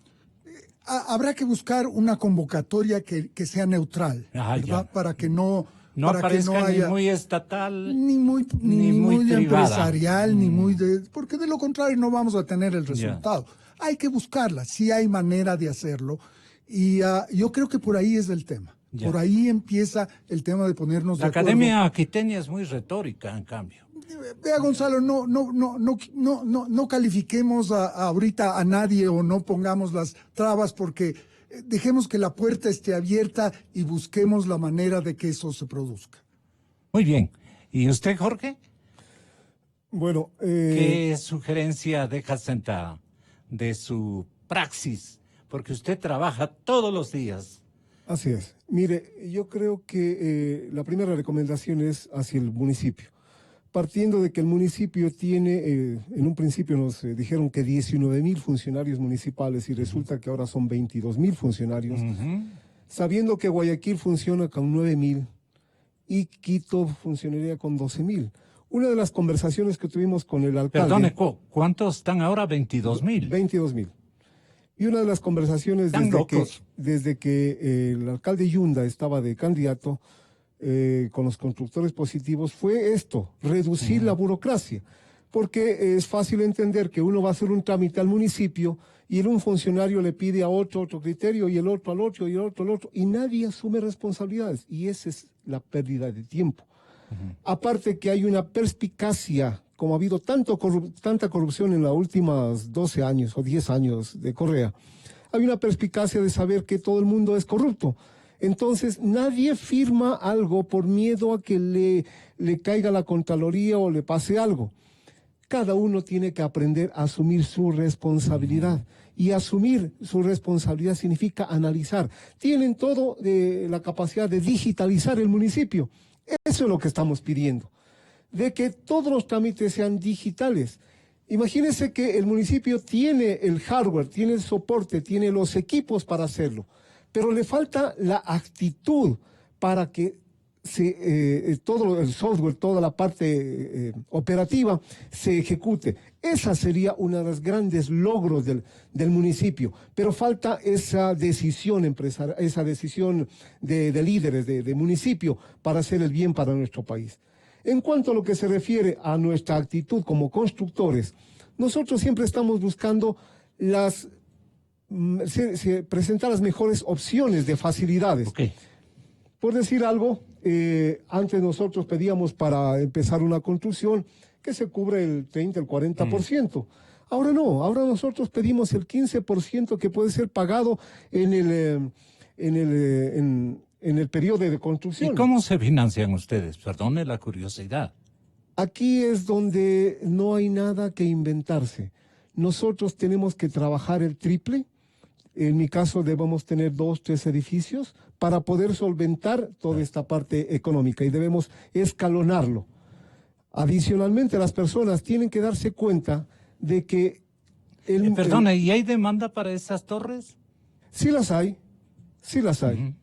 Habrá que buscar una convocatoria que sea neutral, ¿verdad? Para que no aparezca haya ni muy estatal, ni muy privada, empresarial, ni muy porque de lo contrario no vamos a tener el resultado. Hay que buscarla, sí hay manera de hacerlo, y yo creo que por ahí es el tema. Por ahí empieza el tema de ponernos de acuerdo. La Academia Aquiteña es muy retórica, en cambio. Vea, Gonzalo, no califiquemos ahorita a nadie o no pongamos las trabas, porque dejemos que la puerta esté abierta y busquemos la manera de que eso se produzca. Muy bien. ¿Y usted, Jorge? Bueno, ¿qué sugerencia deja sentada de su praxis? Porque usted trabaja todos los días. Así es. Mire, yo creo que la primera recomendación es hacia el municipio. Partiendo de que el municipio tiene, en un principio nos dijeron que 19,000 funcionarios municipales y resulta que ahora son 22,000 funcionarios, sabiendo que Guayaquil funciona con 9,000 y Quito funcionaría con 12,000. Una de las conversaciones que tuvimos con el alcalde... Perdone, ¿cuántos están ahora? 22,000. 22,000. Y una de las conversaciones desde que el alcalde Yunda estaba de candidato con los constructores positivos fue esto, reducir la burocracia. Porque es fácil entender que uno va a hacer un trámite al municipio y un funcionario le pide a otro criterio y el otro al otro y el otro al otro y nadie asume responsabilidades y esa es la pérdida de tiempo. Aparte que hay una perspicacia, como ha habido tanta corrupción en los últimos 12 años o 10 años de Correa, hay una perspicacia de saber que todo el mundo es corrupto. Entonces, nadie firma algo por miedo a que le caiga la Contraloría o le pase algo. Cada uno tiene que aprender a asumir su responsabilidad. Y asumir su responsabilidad significa analizar. Tienen todo la capacidad de digitalizar el municipio. Eso es lo que estamos pidiendo. De que todos los trámites sean digitales. Imagínense que el municipio tiene el hardware, tiene el soporte, tiene los equipos para hacerlo, pero le falta la actitud para que todo el software, toda la parte operativa se ejecute. Esa sería uno de los grandes logros del municipio, pero falta esa decisión empresarial, esa decisión de líderes de municipio para hacer el bien para nuestro país. En cuanto a lo que se refiere a nuestra actitud como constructores, nosotros siempre estamos buscando presentar las mejores opciones de facilidades. Okay. Por decir algo, antes nosotros pedíamos para empezar una construcción que se cubre el 30, el 40%. Ahora no, ahora nosotros pedimos el 15% que puede ser pagado en el periodo de construcción. ¿Y cómo se financian ustedes? Perdone la curiosidad. Aquí es donde no hay nada que inventarse. Nosotros tenemos que trabajar el triple. En mi caso debemos tener 2, 3 edificios para poder solventar toda esta parte económica y debemos escalonarlo. Adicionalmente, las personas tienen que darse cuenta de que... Perdone, ¿y hay demanda para esas torres? Sí las hay, sí las hay. Uh-huh.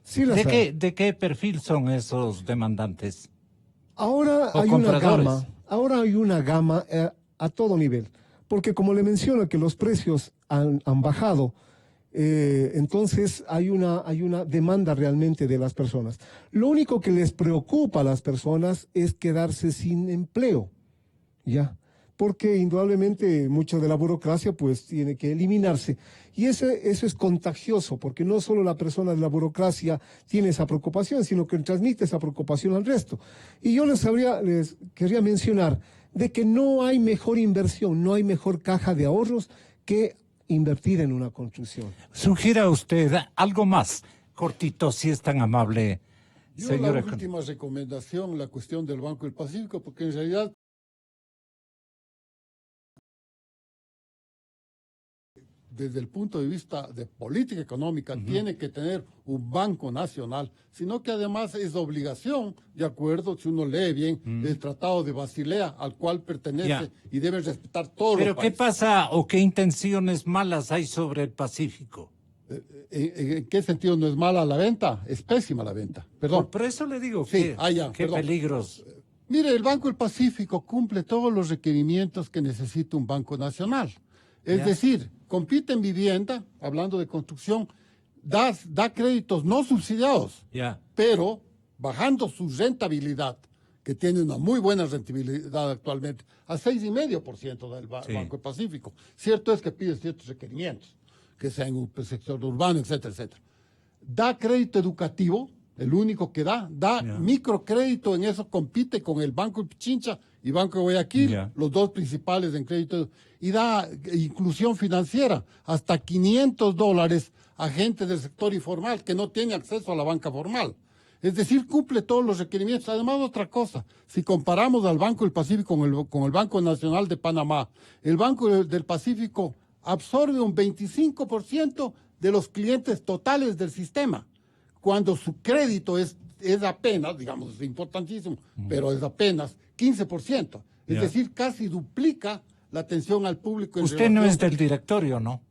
Sí las hay. ¿De qué perfil son esos demandantes? Ahora hay una gama a todo nivel, porque como le menciono que los precios han bajado, entonces hay una demanda realmente de las personas. Lo único que les preocupa a las personas es quedarse sin empleo, ¿ya? Porque indudablemente mucha de la burocracia pues tiene que eliminarse. Y eso es contagioso, porque no solo la persona de la burocracia tiene esa preocupación, sino que transmite esa preocupación al resto. Y yo les quería mencionar de que no hay mejor inversión, no hay mejor caja de ahorros que invertir en una construcción. Sugiera usted algo más cortito, si es tan amable, señora. La última recomendación, la cuestión del Banco del Pacífico, porque en realidad desde el punto de vista de política económica, tiene que tener un banco nacional, sino que además es obligación, de acuerdo, si uno lee bien, el Tratado de Basilea, al cual pertenece y debe respetar todos los países. ¿Pero qué pasa o qué intenciones malas hay sobre el Pacífico? ¿En qué sentido no es mala la venta? Es pésima la venta. Perdón. Por eso le digo sí, qué peligros. Mire, el Banco del Pacífico cumple todos los requerimientos que necesita un banco nacional. Es decir, compite en vivienda, hablando de construcción, da créditos no subsidiados, pero bajando su rentabilidad, que tiene una muy buena rentabilidad actualmente, a 6,5% del Banco del Pacífico. Cierto es que pide ciertos requerimientos, que sea en un sector urbano, etcétera, etcétera. Da crédito educativo, el único que da microcrédito, en eso compite con el Banco de Pichincha y Banco de Guayaquil, los dos principales en crédito, y da inclusión financiera, hasta $500 a gente del sector informal que no tiene acceso a la banca formal. Es decir, cumple todos los requerimientos. Además, otra cosa, si comparamos al Banco del Pacífico con el Banco Nacional de Panamá, el Banco del Pacífico absorbe un 25% de los clientes totales del sistema, cuando su crédito es apenas, digamos, es importantísimo, pero es apenas 15%. Es decir, casi duplica la atención al público. Usted no es del directorio, ¿no?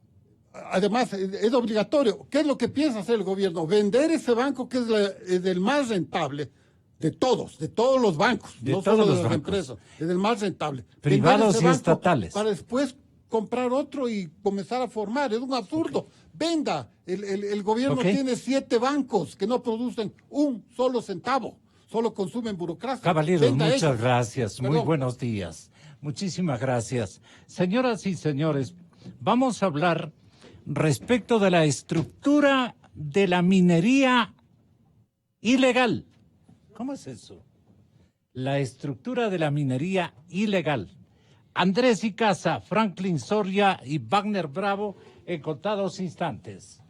Además, es obligatorio. ¿Qué es lo que piensa hacer el gobierno? Vender ese banco que es el más rentable de todos los bancos, no solo de las empresas, es el más rentable. Privados y estatales. Para después comprar otro y comenzar a formar. Es un absurdo. Venda. El gobierno tiene 7 bancos que no producen un solo centavo. Solo consumen burocracia. Caballeros, muchas gracias. Muy buenos días. Muchísimas gracias. Señoras y señores, vamos a hablar respecto de la estructura de la minería ilegal. ¿Cómo es eso? La estructura de la minería ilegal. Andrés Icaza, Franklin Soria y Wagner Bravo en contados instantes.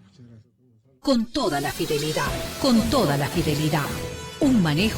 Con toda la fidelidad, un manejo